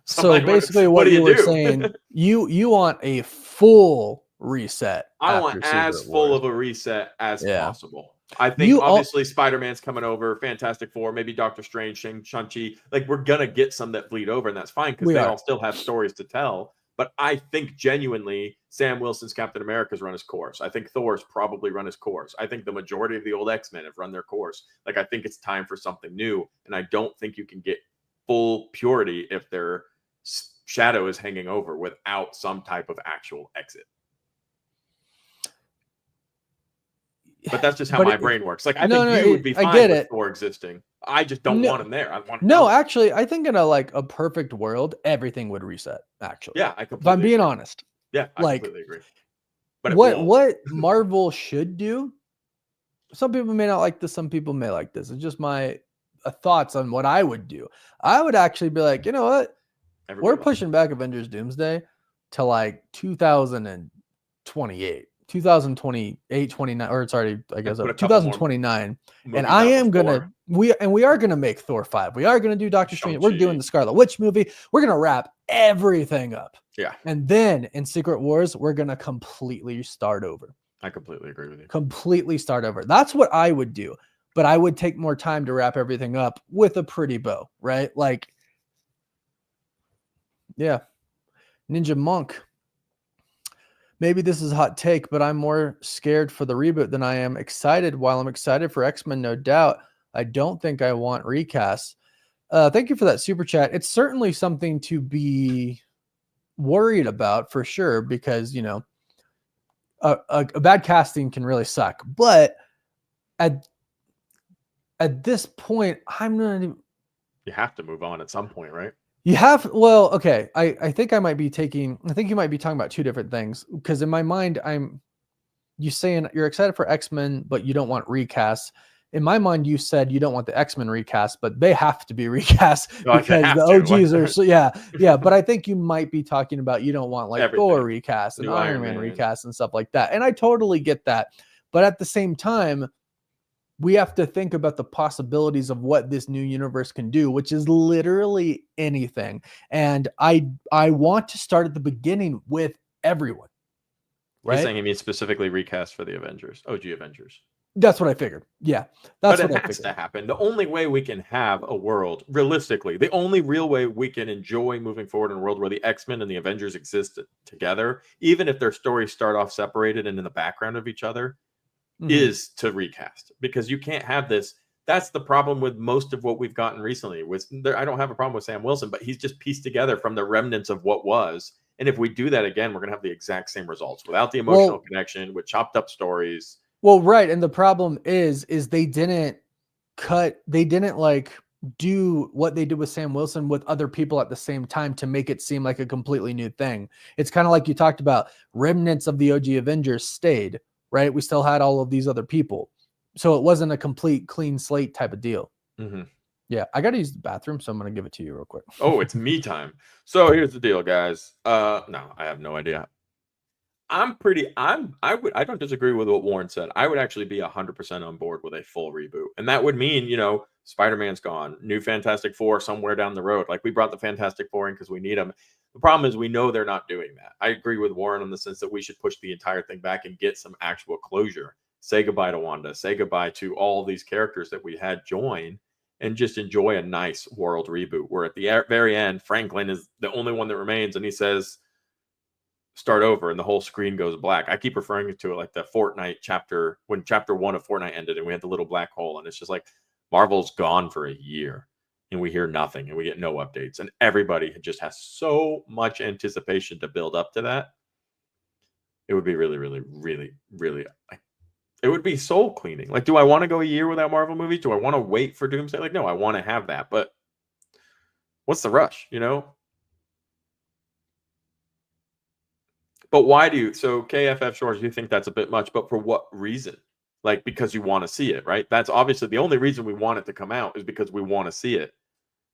So like, basically, what you were saying, you want a full reset. I want as full of a reset as possible. I think obviously Spider-Man's coming over, Fantastic Four, maybe Doctor Strange, Shang-Chi. Like we're gonna get some that bleed over, and that's fine because they all still have stories to tell. But I think genuinely Sam Wilson's Captain America's run his course. I think Thor's probably run his course. I think the majority of the old X-Men have run their course. Like I think it's time for something new, and I don't think you can get full purity if their shadow is hanging over without some type of actual exit. But that's just how my brain works. Like I think you would be fine with Thor existing. I just don't want him there. I want actually, I think in a perfect world, everything would reset. Actually, yeah, I completely. If I'm being honest, yeah, I completely agree. But what Marvel should do? Some people may not like this. Some people may like this. It's just my thoughts on what I would do. I would actually be like, you know what? We're pushing back Avengers Doomsday to like 2028. 2028, 29, or it's already, I guess, 2029. And I am we are gonna make Thor 5. We are gonna do Doctor Strange. We're doing the Scarlet Witch movie. We're gonna wrap everything up. Yeah. And then in Secret Wars, we're gonna completely start over. I completely agree with you. Completely start over. That's what I would do. But I would take more time to wrap everything up with a pretty bow, right? Like, yeah. Ninja Monk. Maybe this is a hot take, but I'm more scared for the reboot than I am excited. While I'm excited for X-Men, no doubt, I don't think I want recasts. Thank you for that super chat. It's certainly something to be worried about for sure, because, you know, a bad casting can really suck. But at this point, you have to move on at some point, right? You have, well, okay. I think you might be talking about two different things, because in my mind, you saying you're excited for X-Men, but you don't want recasts. In my mind, you said you don't want the X-Men recast, but they have to be recast because the OGs are so, yeah. But I think you might be talking about you don't want like everything. Thor recast and Iron Man recast and stuff like that. And I totally get that. But at the same time, we have to think about the possibilities of what this new universe can do, which is literally anything. And I want to start at the beginning with everyone. Right? You're saying you mean specifically recast for the Avengers, OG Avengers. That's what I figured. Yeah, that's but what it has to happen. The only way we can have a world, realistically, the only real way we can enjoy moving forward in a world where the X-Men and the Avengers exist together, even if their stories start off separated and in the background of each other, is to recast. Because you can't have this. That's the problem with most of what we've gotten recently. I don't have a problem with Sam Wilson, but he's just pieced together from the remnants of what was. And if we do that again, we're going to have the exact same results without the emotional connection, with chopped up stories. Well, right. And the problem is they didn't like do what they did with Sam Wilson with other people at the same time to make it seem like a completely new thing. It's kind of like you talked about, remnants of the OG Avengers stayed, right? We still had all of these other people. So it wasn't a complete clean slate type of deal. Yeah, I got to use the bathroom, so I'm going to give it to you real quick. Oh, it's me time. So here's the deal, guys. No, I have no idea. I don't disagree with what Warren said. I would actually be 100% on board with a full reboot. And that would mean, Spider-Man's gone, new Fantastic Four somewhere down the road. Like, we brought the Fantastic Four in because we need them. The problem is we know they're not doing that. I agree with Warren in the sense that we should push the entire thing back and get some actual closure. Say goodbye to Wanda. Say goodbye to all these characters that we had join and just enjoy a nice world reboot where at the very end, Franklin is the only one that remains and he says, start over, and the whole screen goes black. I keep referring to it like the Fortnite chapter, when chapter 1 of Fortnite ended and we had the little black hole, and it's just like Marvel's gone for a year and we hear nothing and we get no updates, and everybody just has so much anticipation to build up to that. It would be really, really, really, really, it would be soul cleaning. Like, do I want to go a year without Marvel movies? Do I want to wait for Doomsday? Like, no, I want to have that, but what's the rush, But why so KFF Shores, you think that's a bit much, but for what reason? Like, because you want to see it, right? That's obviously the only reason we want it to come out, is because we want to see it.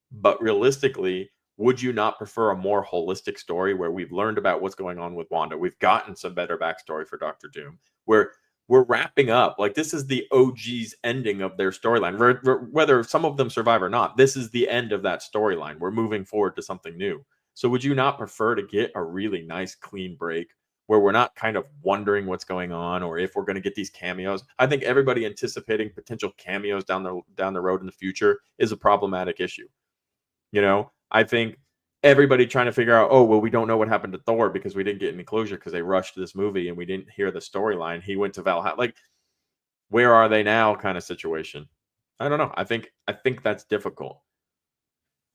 But realistically, would you not prefer a more holistic story where we've learned about what's going on with Wanda? We've gotten some better backstory for Dr. Doom, where we're wrapping up. Like, this is the OG's ending of their storyline. Whether some of them survive or not, this is the end of that storyline. We're moving forward to something new. So would you not prefer to get a really nice, clean break where we're not kind of wondering what's going on, or if we're going to get these cameos? I think everybody anticipating potential cameos down the road in the future is a problematic issue. I think everybody trying to figure out, we don't know what happened to Thor because we didn't get any closure because they rushed this movie and we didn't hear the storyline. He went to Valhalla. Like, where are they now kind of situation? I don't know. I think that's difficult.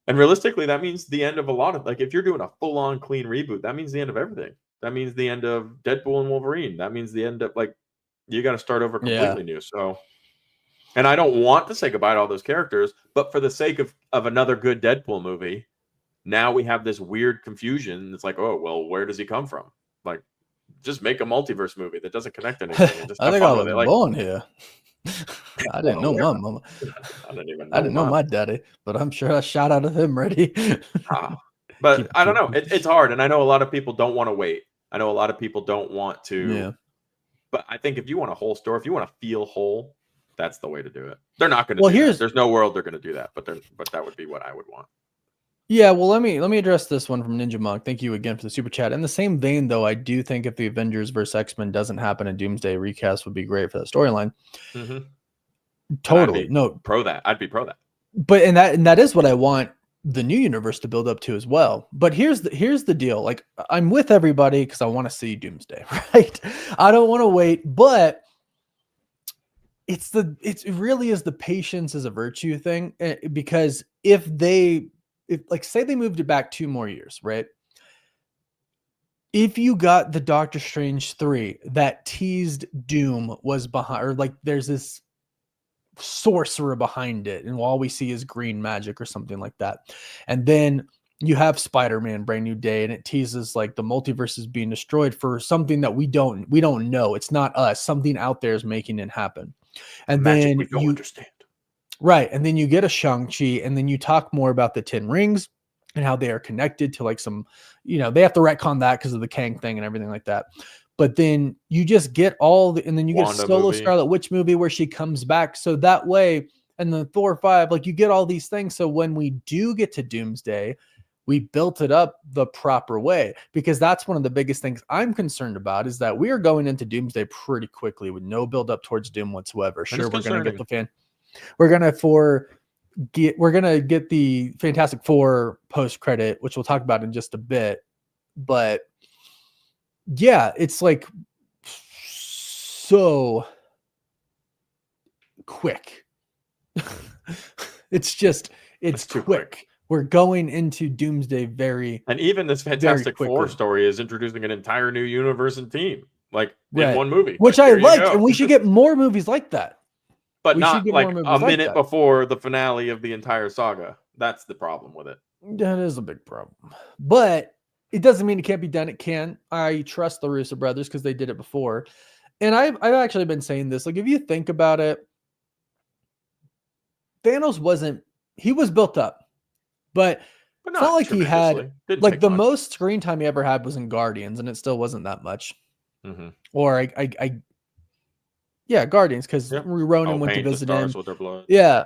And realistically, that means the end of a lot of, like, if you're doing a full-on clean reboot, that means the end of everything. That means the end of Deadpool and Wolverine. That means the end of, like, you got to start over completely new. So, and I don't want to say goodbye to all those characters, but for the sake of another good Deadpool movie, now we have this weird confusion. It's like, where does he come from? Like, just make a multiverse movie that doesn't connect anything. And just I think I was born here. I didn't know my mama. I didn't know my daddy, but I'm sure a shot out of him ready. But I don't know. It's hard. And I know a lot of people don't want to wait. I know a lot of people don't want to. Yeah. But I think if you want a whole story, if you want to feel whole, that's the way to do it. They're not going to do that. There's no world they're going to do that. But that would be what I would want. Yeah, well, let me address this one from Ninja Monk. Thank you again for the super chat. In the same vein, though, I do think if the Avengers versus X-Men doesn't happen, a Doomsday recast would be great for that storyline. Totally, no, pro that. I'd be pro that. But and that is what I want the new universe to build up to as well. But here's the deal. Like, I'm with everybody because I want to see Doomsday, right? I don't want to wait, but it really is the patience is a virtue thing, because if like, say they moved it back 2 more years, right? If you got the Doctor Strange 3 that teased Doom was behind, or like there's this sorcerer behind it, and all we see is green magic or something like that, and then you have Spider-Man Brand New Day and it teases like the multiverse is being destroyed for something that we don't know. It's not us. Something out there is making it happen. And then we don't understand. Right. And then you get a Shang-Chi, and then you talk more about the 10 rings and how they are connected to like some, they have to retcon that because of the Kang thing and everything like that. But then you just get and then you get a Wanda solo movie. Scarlet Witch movie where she comes back. So that way, and then Thor 5, like you get all these things. So when we do get to Doomsday, we built it up the proper way, because that's one of the biggest things I'm concerned about, is that we are going into Doomsday pretty quickly with no build up towards Doom whatsoever. Sure, we're going to get we're going to get the Fantastic Four post credit, which we'll talk about in just a bit. But yeah, it's like so quick. It's quick. We're going into Doomsday and even this Fantastic Four story is introducing an entire new universe and team, like in one movie, which I like, and we should get more movies like that. But not like a minute before the finale of the entire saga. That's the problem with it. That is a big problem. But it doesn't mean it can't be done. It can. I trust the Russo brothers because they did it before. And I've actually been saying this. Like, if you think about it, Thanos he was built up. But it's not like he had, like, the most screen time he ever had was in Guardians, and it still wasn't that much. Mm-hmm. Or Guardians, because Ronan went to visit him. With their blood. Yeah.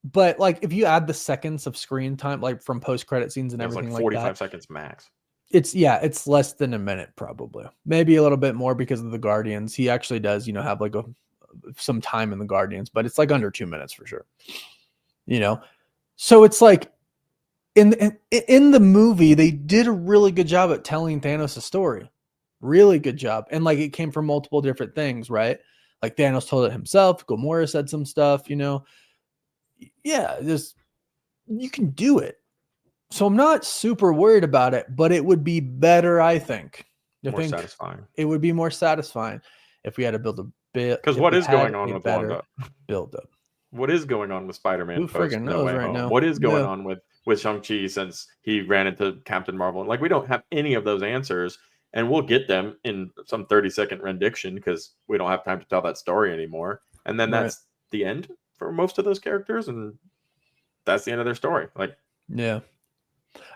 But like, if you add the seconds of screen time, like from post-credit scenes and everything like 45 that, seconds max. It's less than a minute, probably, maybe a little bit more because of the Guardians. He actually does, have like some time in the Guardians, but it's like under 2 minutes for sure. So it's like in the movie, they did a really good job at telling Thanos a story. Really good job. And like, it came from multiple different things, right? Like Thanos told it himself. Gamora said some stuff, Yeah, you can do it. So I'm not super worried about it, but it would be better, I think. Satisfying. It would be more satisfying if we had to build a bit. Because what is going on with Wanda? Build up. What is going on with Spider-Man? Who friggin' knows right now? What is going on with Shang-Chi since he ran into Captain Marvel? Like, we don't have any of those answers, and we'll get them in some 30-second rendition because we don't have time to tell that story anymore. And then that's the end for most of those characters, and that's the end of their story. Like, yeah.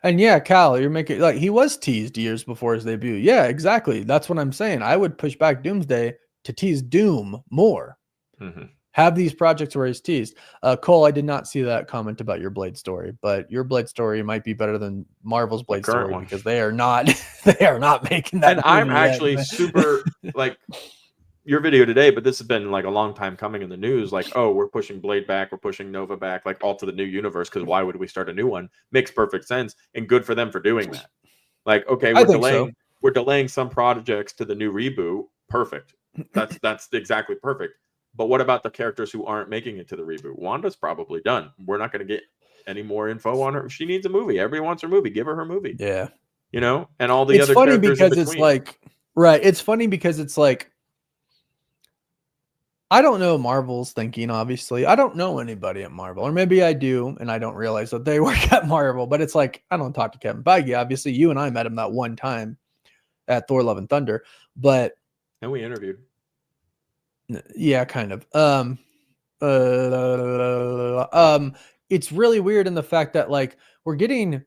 And yeah, Cal, you're making, like, he was teased years before his debut. Yeah, exactly. That's what I'm saying. I would push back Doomsday to tease Doom more. Mm-hmm. Have these projects where he's teased. Cole, I did not see that comment about your Blade story, but your Blade story might be better than Marvel's Blade story because they are not making that. And I'm actually super like your video today, but this has been like a long time coming in the news. Like, oh, we're pushing Blade back, we're pushing Nova back, like all to the new universe. Because why would we start a new one? Makes perfect sense, and good for them for doing that. Like, okay, we're delaying some projects to the new reboot. Perfect. That's exactly perfect. But what about the characters who aren't making it to the reboot? Wanda's probably done. We're not going to get any more info on her. She needs a movie. Everyone wants her movie. Give her movie. Yeah. And all the other characters in between. It's like, right. It's funny because it's like, I don't know Marvel's thinking, obviously. I don't know anybody at Marvel. Or maybe I do, and I don't realize that they work at Marvel. But it's like, I don't talk to Kevin Feige. Obviously, you and I met him that one time at Thor: Love and Thunder. And we interviewed. Yeah, kind of. It's really weird in the fact that, like, we're getting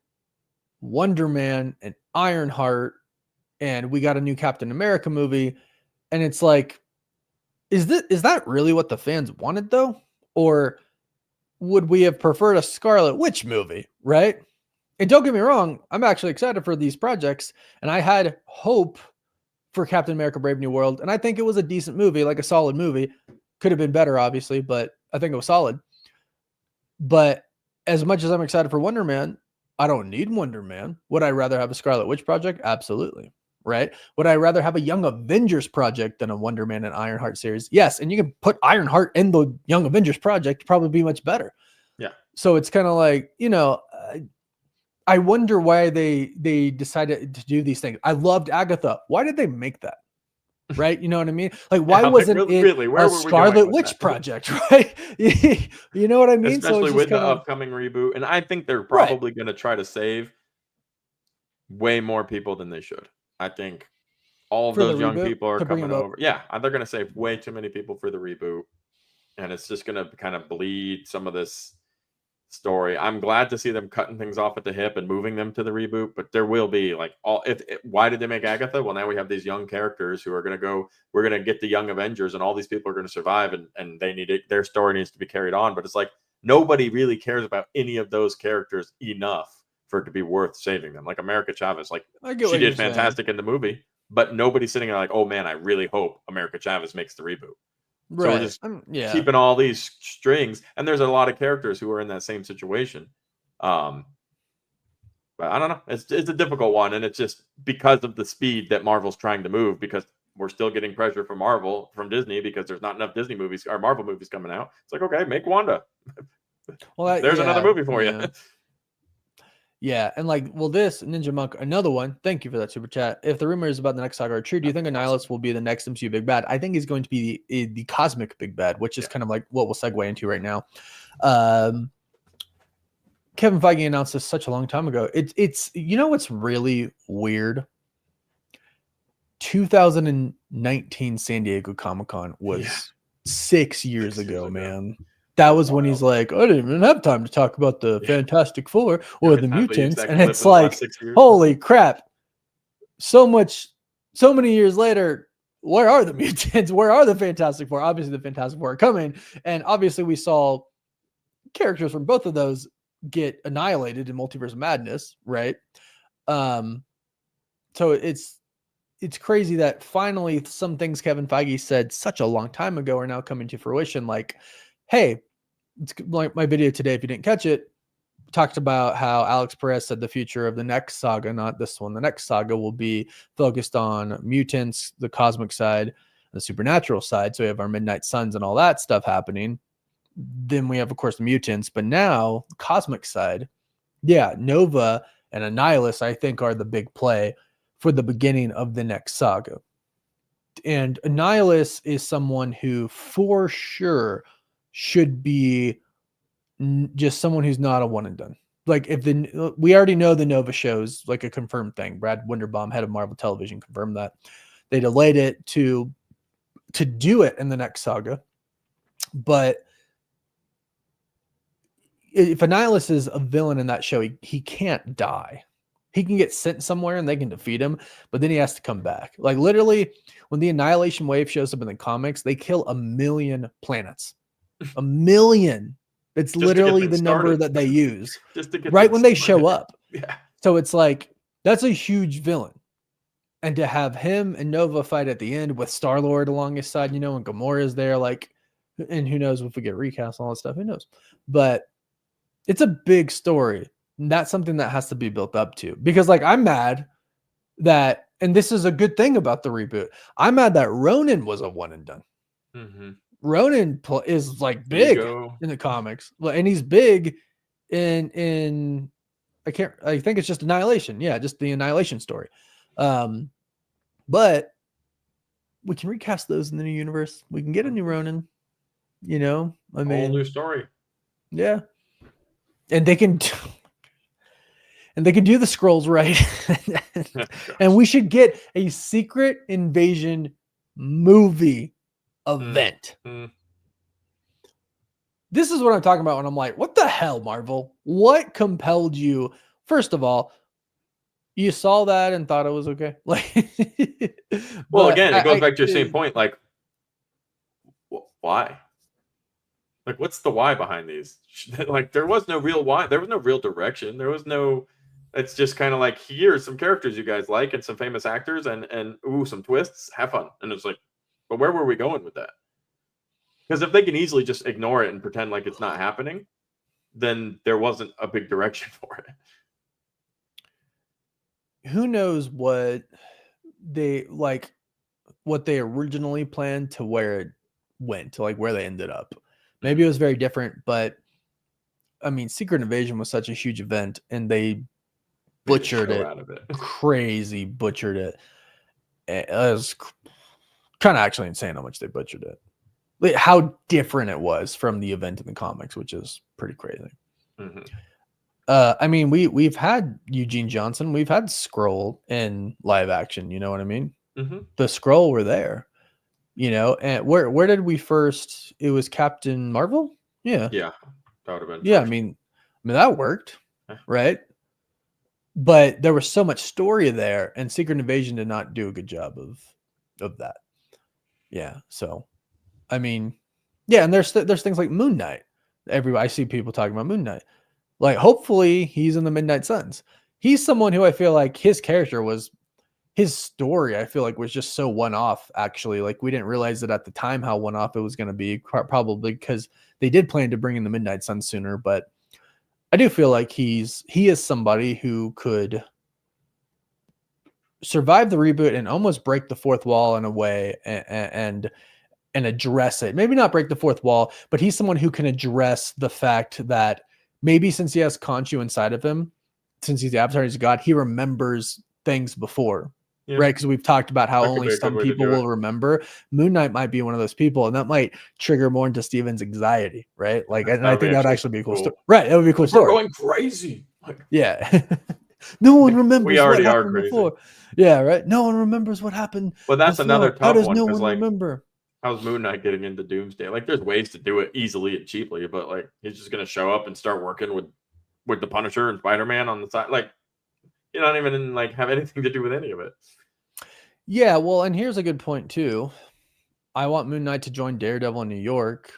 Wonder Man and Ironheart, and we got a new Captain America movie, and it's like, is that really what the fans wanted though? Or would we have preferred a Scarlet Witch movie, right? And don't get me wrong, I'm actually excited for these projects, and I had hope for Captain America Brave New World, and I think it was a decent movie, like a solid movie. Could have been better, obviously, but I think it was solid. But as much as I'm excited for Wonder Man, I don't need Wonder Man. Would I rather have a Scarlet Witch project? Absolutely. Right? Would I rather have a Young Avengers project than a Wonder Man and Ironheart series? Yes, and you can put Ironheart in the Young Avengers project, probably be much better. Yeah. So it's kind of like, I wonder why they decided to do these things. I loved Agatha. Why did they make that? Right? You know what I mean? Like, why wasn't it a Scarlet Witch project? Right? You know what I mean? Especially with the upcoming reboot. And I think they're probably going to try to save way more people than they should. I think all of those young people are coming over. Yeah, they're going to save way too many people for the reboot. And it's just going to kind of bleed some of this story. I'm glad to see them cutting things off at the hip and moving them to the reboot, but there will be like why did they make Agatha? Well, now we have these young characters who are going to go, we're going to get the young Avengers, and all these people are going to survive, and they need it, their story needs to be carried on. But it's like nobody really cares about any of those characters enough for it to be worth saving them. Like America Chavez, like she did fantastic in the movie, but nobody's sitting there like, oh man, I really hope America Chavez makes the reboot. Right. So we're just keeping all these strings, and there's a lot of characters who are in that same situation. But I don't know. It's a difficult one, and it's just because of the speed that Marvel's trying to move, because we're still getting pressure from Disney, because there's not enough Disney movies or Marvel movies coming out. It's like, okay, make Wanda. Well, there's another movie for you. Yeah, and like, well, this Ninja Monk, another one. Thank you for that super chat. If the rumors about the next saga are true, do you think Annihilus will be the next MCU big bad? I think he's going to be the cosmic big bad, which is kind of like what we'll segue into right now. Kevin Feige announced this such a long time ago. It's you know what's really weird? 2019 San Diego Comic-Con was 6 years ago, man. That was when he's like, I didn't even have time to talk about the Fantastic Four or the mutants. And it's like, holy crap. So many years later, where are the mutants? Where are the Fantastic Four? Obviously, the Fantastic Four are coming. And obviously, we saw characters from both of those get annihilated in Multiverse of Madness, right? So it's crazy that finally some things Kevin Feige said such a long time ago are now coming to fruition. Like, hey, it's like my video today, if you didn't catch it, talked about how Alex Perez said the future of the next saga, not this one, the next saga will be focused on mutants, the cosmic side, the supernatural side. So we have our Midnight Suns and all that stuff happening. Then we have, of course, the mutants, but now the cosmic side, Nova and Annihilus, I think, are the big play for the beginning of the next saga. And Annihilus is someone who for sure should be just someone who's not a one and done. Like we already know the Nova show's like a confirmed thing. Brad Winderbaum, head of Marvel Television, confirmed that. They delayed it to do it in the next saga. But if Annihilus is a villain in that show, he can't die. He can get sent somewhere and they can defeat him, but then he has to come back. Like literally, when the Annihilation Wave shows up in the comics, they kill 1 million planets. 1 million. It's just literally the number that they use just to get right when they show up. Yeah. So it's like, that's a huge villain. And to have him and Nova fight at the end with Star-Lord along his side, and Gamora is there, like, and who knows if we get recast and all that stuff, who knows? But it's a big story. And that's something that has to be built up to, because like, I'm mad that, and this is a good thing about the reboot, I'm mad that Ronan was a one and done. Mm-hmm. Ronan is like big in the comics, and he's big in I think it's just Annihilation. Yeah, just the Annihilation story. But we can recast those in the new universe. We can get a new Ronan. I mean, whole new story. Yeah, and they can do the scrolls right. And we should get a Secret Invasion movie event. This is what I'm talking about when I'm like, what the hell, Marvel? What compelled you? First of all, you saw that and thought it was okay. Like, well, again, it goes back to your same point. Like, why? Like, what's the why behind these? Like, there was no real why. There was no real direction. There was no. It's just kind of like, here's some characters you guys like and some famous actors and some twists. Have fun. And it's like, but where were we going with that? Because if they can easily just ignore it and pretend like it's not happening, then there wasn't a big direction for it. Who knows what they originally planned to where it went, to like where they ended up. Maybe it was very different, but I mean, Secret Invasion was such a huge event and they butchered it. Crazy butchered it. It was kind of actually insane how much they butchered it. Like, how different it was from the event in the comics, which is pretty crazy. Mm-hmm. I mean, we've had Eugene Johnson, we've had Skrull in live action. You know what I mean? Mm-hmm. The Skrull were there. And where did we first? It was Captain Marvel. Yeah. Yeah, that would have been. Yeah, first. I mean, mean, that worked, right? But there was so much story there, and Secret Invasion did not do a good job of that. Yeah, so I mean, yeah, and there's things like Moon Knight. I see people talking about Moon Knight. Like, hopefully, he's in the Midnight Suns. He's someone who I feel like his story, I feel like, was just so one-off, actually. Like, we didn't realize it at the time how one-off it was going to be, probably because they did plan to bring in the Midnight Suns sooner, but I do feel like he is somebody who could survive the reboot and almost break the fourth wall in a way and address it. Maybe not break the fourth wall, but he's someone who can address the fact that maybe since he has Khonshu inside of him, since he's the Avatar, he's a god, he remembers things before. Yeah. Right? Because we've talked about how only some people will remember. Moon Knight might be one of those people, and that might trigger more into Steven's anxiety, right? Like, and I think that would actually be a cool story. Right, that would be a cool story. We're going crazy. Like, yeah. No one remembers we already what are happened crazy. Before. Yeah, right? No one remembers what happened. Well, that's before. another tough one. How does no one remember? How's Moon Knight getting into Doomsday? Like, there's ways to do it easily and cheaply, but like, he's just gonna show up and start working with the Punisher and Spider-Man on the side. Like, you don't even like have anything to do with any of it. Yeah, well, and here's a good point too. I want Moon Knight to join Daredevil in New York,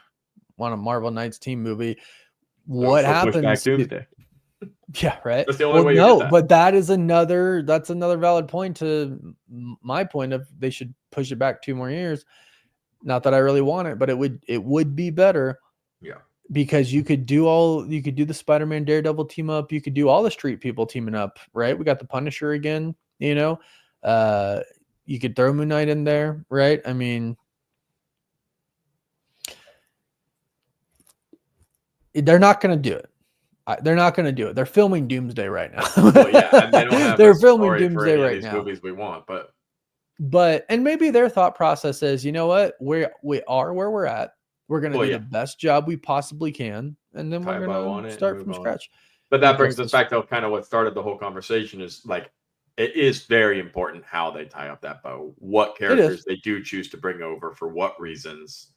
want a Marvel Knights team movie. What happens? Push back Doomsday. Yeah, right. That's the only way you get that. But that's another valid point to my point of they should push it back 2 more years. Not that I really want it, but it would be better. Yeah. Because you could do the Spider-Man Daredevil team up, you could do all the street people teaming up, right? We got the Punisher again, you know. You could throw Moon Knight in there, right? I mean, they're not going to do it. They're not going to do it. They're filming Doomsday right now. Well, yeah, and they don't have they're filming Doomsday right now. Movies we want, but and maybe their thought process is, you know what, we are where we're at. We're going to do the best job we possibly can, and then we're going to start from scratch. But that brings us back to kind of what started the whole conversation is like, it is very important how they tie up that bow, what characters they do choose to bring over for what reasons.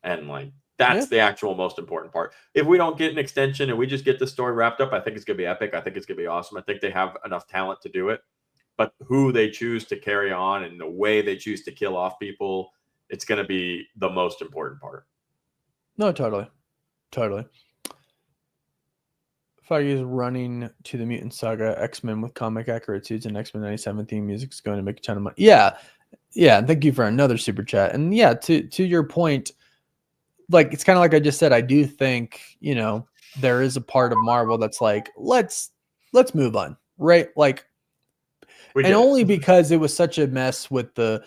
And like, that's the actual most important part. If we don't get an extension and we just get the story wrapped up, I think it's going to be epic. I think it's going to be awesome. I think they have enough talent to do it, but who they choose to carry on and the way they choose to kill off people, it's going to be the most important part. No, totally. Feige is running to the Mutant Saga X-Men with comic accurate suits and X-Men 97 theme music is going to make a ton of money. Yeah. Thank you for another super chat. And yeah, to your point, like, it's kind of like I just said, I do think, you know, there is a part of Marvel that's like, let's move on, right? Like, and only because it was such a mess with the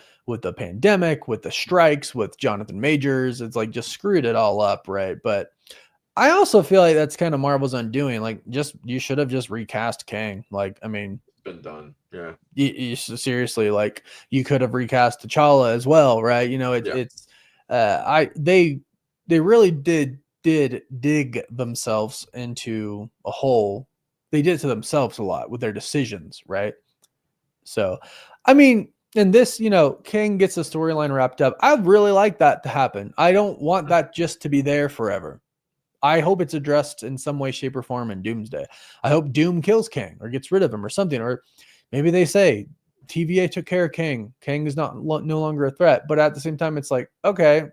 pandemic, with the strikes, with Jonathan Majors, it's like just screwed it all up, right? But I also feel like that's kind of Marvel's undoing. Like, you should have just recast Kang. Like, I mean, it's been done. Yeah. You seriously, like, you could have recast T'Challa as well, right? You know, they really did dig themselves into a hole. They did it to themselves a lot with their decisions, right? So, I mean, in this, you know, Kang gets the storyline wrapped up. I'd really like that to happen. I don't want that just to be there forever. I hope it's addressed in some way, shape, or form in Doomsday. I hope Doom kills Kang or gets rid of him or something. Or maybe they say TVA took care of Kang. Kang is no longer a threat. But at the same time, it's like, okay,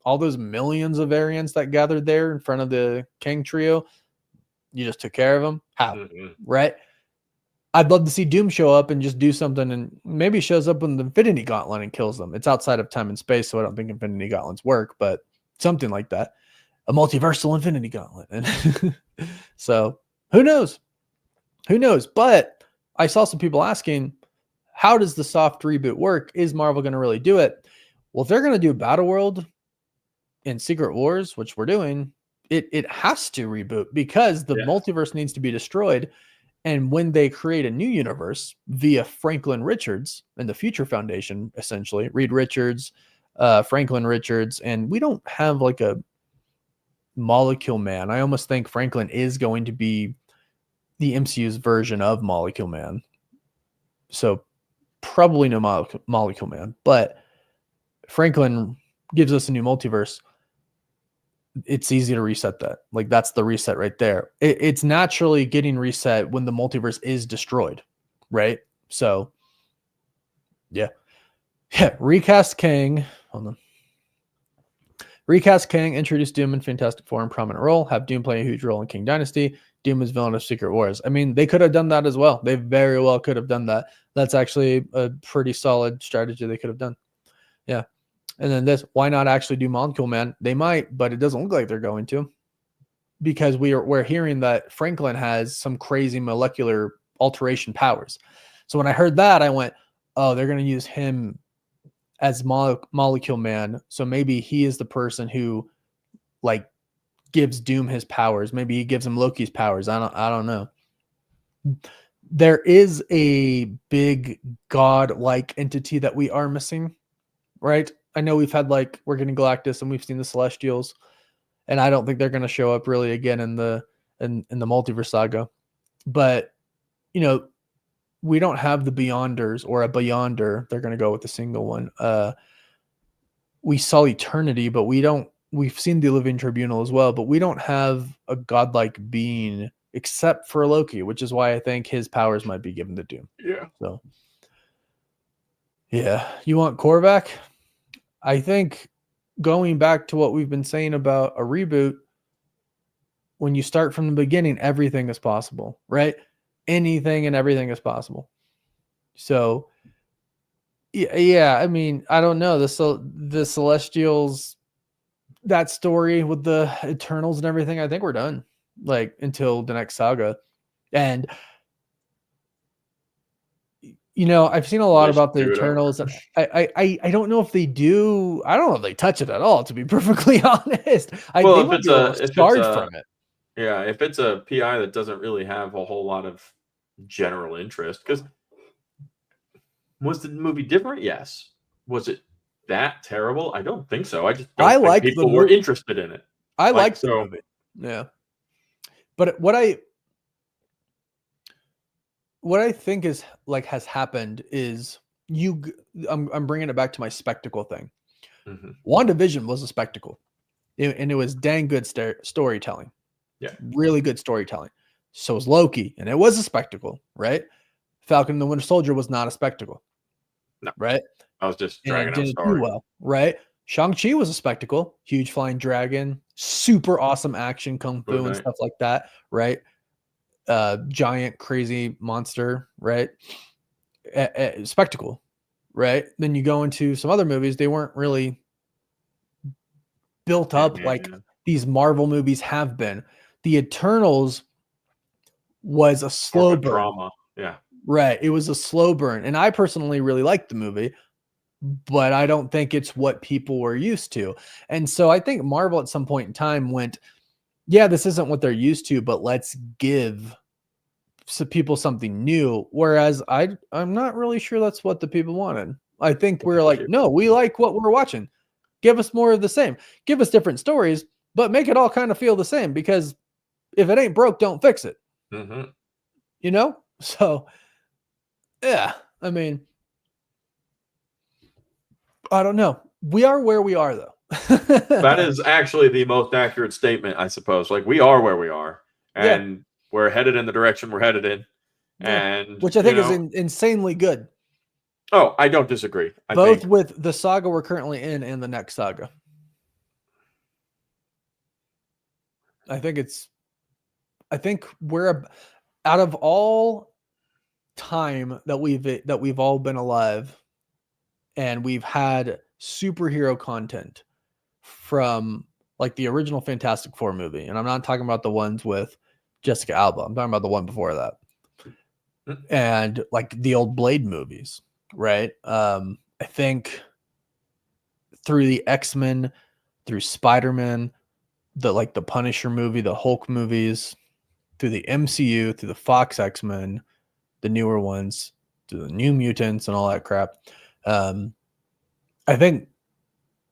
all those millions of variants that gathered there in front of the Kang trio, you just took care of them? How? Mm-hmm. Right? I'd love to see Doom show up and just do something, and maybe shows up with the Infinity Gauntlet and kills them. It's outside of time and space, so I don't think Infinity Gauntlets work, but something like that. A multiversal Infinity Gauntlet. And so who knows? But I saw some people asking, how does the soft reboot work? Is Marvel going to really do it? Well, if they're going to do Battleworld in Secret Wars, which we're doing, it has to reboot because the multiverse needs to be destroyed. And when they create a new universe via Franklin Richards and the Future Foundation, essentially, Reed Richards, Franklin Richards, and we don't have like a Molecule Man. I almost think Franklin is going to be the MCU's version of Molecule Man. So probably no Molecule Man, but Franklin gives us a new multiverse. it's easy to reset that. Like, that's the reset right there. It's naturally getting reset when the multiverse is destroyed, right? So, yeah. Recast Kang. Hold on. Recast Kang, introduce Doom in Fantastic Four in prominent role, have Doom play a huge role in King Dynasty, Doom is villain of Secret Wars. I mean, they could have done that as well. They very well could have done that. That's actually a pretty solid strategy they could have done. Yeah. And then this, why not actually do Molecule Man? They might, but it doesn't look like they're going to, because we're hearing that Franklin has some crazy molecular alteration powers. So when I heard that, I went, oh, they're going to use him as Molecule Man. So maybe he is the person who like gives Doom his powers. Maybe he gives him Loki's powers. I don't know. There is a big god-like entity that we are missing, right? I know we've had we're getting Galactus and we've seen the Celestials, and I don't think they're going to show up really again in the multiverse saga. But we don't have the Beyonders or a Beyonder. They're going to go with a single one. We saw Eternity, but we've seen the Living Tribunal as well, but we don't have a godlike being except for Loki, which is why I think his powers might be given to Doom. Yeah. So, yeah. You want Korvac? I think going back to what we've been saying about a reboot, when you start from the beginning, everything is possible, right? Anything and everything is possible. So, yeah, I mean, I don't know. The Celestials, that story with the Eternals and everything, I think we're done, until the next saga. And I've seen a lot about the Eternals, and I don't know if they do. I don't know if they touch it at all, to be perfectly honest. Well, if it's scarred from it. Yeah, if it's a PI that doesn't really have a whole lot of general interest, because was the movie different? Yes. Was it that terrible? I don't think so. I just don't think people were interested in it. I liked the movie. Yeah. But what I think is has happened is I'm bringing it back to my spectacle thing. Mm-hmm. WandaVision was a spectacle, and it was dang good storytelling. Yeah, really good storytelling. So was Loki, and it was a spectacle, right? Falcon and the Winter Soldier was not a spectacle, no, right? I was just dragging out story. Well, right? Shang-Chi was a spectacle, huge flying dragon, super awesome action, kung fu and stuff like that, right? Giant crazy monster, right? Spectacle, right? Then you go into some other movies, they weren't really built up these Marvel movies have been. The Eternals was a slow burn. Drama. Yeah. Right. It was a slow burn. And I personally really liked the movie, but I don't think it's what people were used to. And so I think Marvel at some point in time went, yeah, this isn't what they're used to, but let's give some people something new. Whereas I'm not really sure that's what the people wanted. I think we're like, no, we like what we're watching. Give us more of the same. Give us different stories, but make it all kind of feel the same, because if it ain't broke, don't fix it. Mm-hmm. So, yeah, I mean, I don't know. We are where we are, though. That is actually the most accurate statement, I suppose. We are where we are, and we're headed in the direction we're headed in, and which I think is insanely good. Oh, I don't disagree. I think with the saga we're currently in and the next saga. I think we're out of all time that we've all been alive, and we've had superhero content from the original Fantastic Four movie, and I'm not talking about the ones with Jessica Alba. I'm talking about the one before that, and the old Blade movies, right? I think through the X-Men, through Spider-Man, the Punisher movie, the Hulk movies, through the MCU, through the Fox X-Men, the newer ones, to the New Mutants and all that crap. I think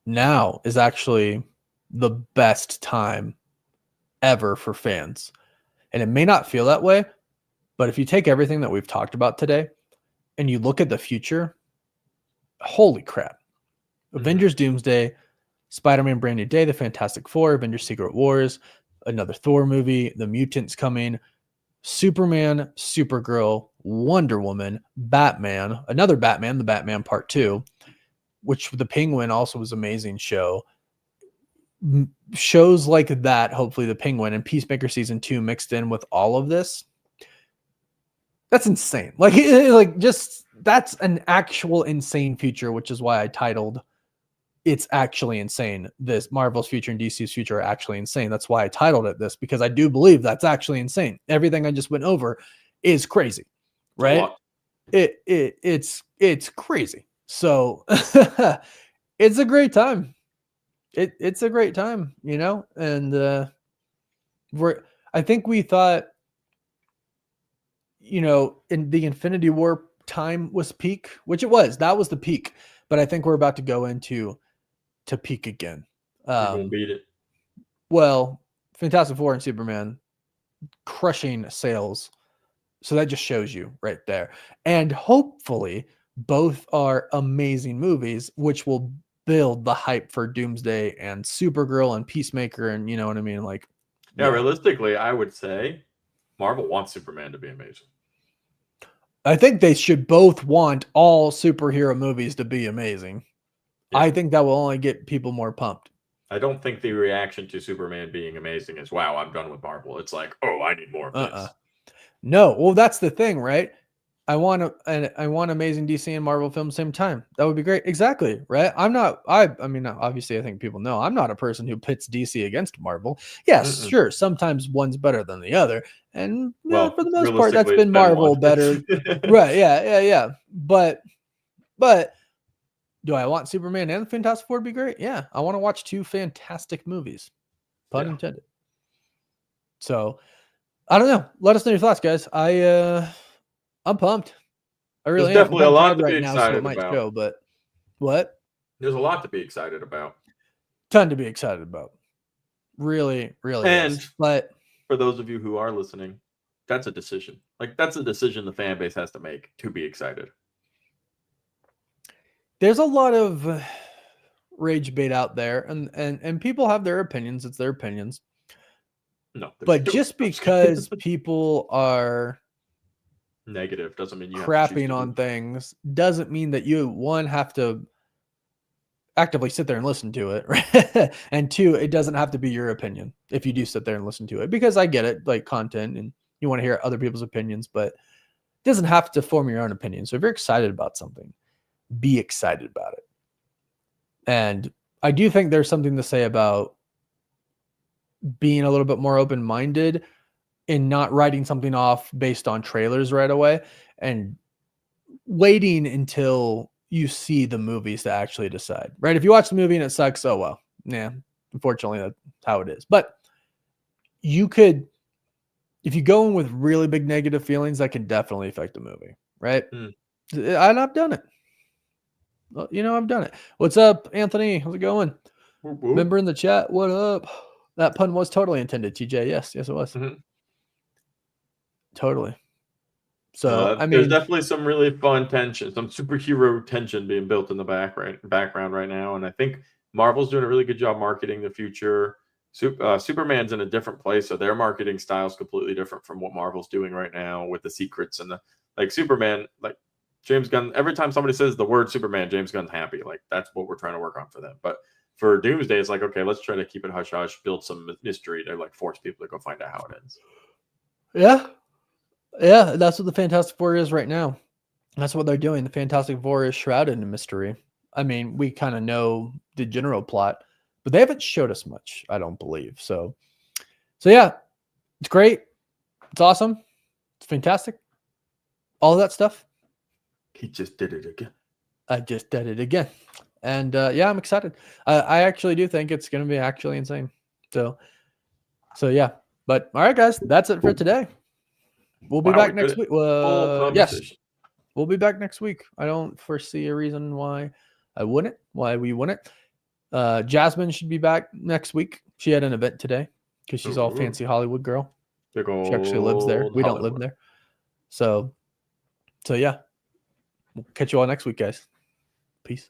now is actually the best time ever for fans. And it may not feel that way, but if you take everything that we've talked about today and you look at the future, holy crap. Avengers Doomsday, Spider-Man Brand New Day, The Fantastic Four, Avengers Secret Wars, another Thor movie, The Mutants coming, Superman, Supergirl, Wonder Woman, Batman, another Batman, the Batman Part 2, which the Penguin also was an amazing show. Shows like that, hopefully the Penguin and Peacemaker Season 2 mixed in with all of this. That's insane. Like just that's an actual insane future, which is why I titled It's Actually Insane. This Marvel's future and DC's future are actually insane. That's why I titled it this, because I do believe that's actually insane. Everything I just went over is crazy, right? It's crazy. So it's a great time. It's a great time, you know, and I think we thought, you know, in the Infinity War time was peak, which it was. That was the peak, but I think we're about to go into peak again. You won't beat it. Well, Fantastic Four and Superman crushing sales, so that just shows you right there. And hopefully, both are amazing movies, which will build the hype for Doomsday and Supergirl and Peacemaker, and you know what I mean? Like, yeah, realistically, I would say Marvel wants Superman to be amazing. I think they should both want all superhero movies to be amazing. Yeah. I think that will only get people more pumped. I don't think the reaction to Superman being amazing is, wow, I'm done with Marvel. It's like, oh, I need more of this. No, well, that's the thing, right? I want amazing DC and Marvel films same time. That would be great. Exactly, right? I mean, obviously, I think people know I'm not a person who pits DC against Marvel. Yes, sure, sometimes one's better than the other, and well, for the most part, that's been Marvel better. Right? Yeah. But do I want Superman and the Fantastic Four to be great? Yeah, I want to watch two fantastic movies. Pun intended. So, I don't know. Let us know your thoughts, guys. I'm pumped. I really There's am. definitely a lot to be excited about. Show, but what? There's a lot to be excited about. Ton to be excited about. Really, really. And but for those of you who are listening, that's a decision. Like, that's a decision the fan base has to make to be excited. There's a lot of rage bait out there, and people have their opinions. It's their opinions. No, but just because people are negative doesn't mean you crapping on things, doesn't mean that you, one, have to actively sit there and listen to it, right? And two, it doesn't have to be your opinion if you do sit there and listen to it, because I get it, like content, and you want to hear other people's opinions, but it doesn't have to form your own opinion. So if you're excited about something, be excited about it. And I do think there's something to say about being a little bit more open-minded in not writing something off based on trailers right away and waiting until you see the movies to actually decide, right? If you watch the movie and it sucks, oh well, yeah, unfortunately that's how it is. But you could, if you go in with really big negative feelings, that can definitely affect the movie, right? And I've done it. Well, you know, I've done it. What's up, Anthony? How's it going? Member in the chat, what up? That pun was totally intended, TJ. Yes, it was. Totally. So I mean, there's definitely some really fun tension, some superhero tension being built in the background right now, and I think Marvel's doing a really good job marketing the future. Superman's in a different place, so their marketing style is completely different from what Marvel's doing right now with the secrets and the like. Superman, like James Gunn. Every time somebody says the word Superman, James Gunn's happy. Like, that's what we're trying to work on for them. But for Doomsday, it's like, okay, let's try to keep it hush hush, build some mystery to like force people to go find out how it ends. Yeah, that's what the Fantastic Four is right now. That's what they're doing. The Fantastic Four is shrouded in mystery. I mean, we kind of know the general plot, but they haven't showed us much, I don't believe. So yeah, it's great. It's awesome. It's fantastic. All of that stuff. He just did it again. I just did it again. And yeah, I'm excited. I actually do think it's going to be actually insane. So yeah. But all right, guys, that's it for today. We'll be back next week. Yes, we'll be back next week. I don't foresee a reason why we wouldn't. Jasmine should be back next week. She had an event today because she's all fancy Hollywood girl. She actually lives there. We don't live there. So yeah. We'll catch you all next week, guys. Peace.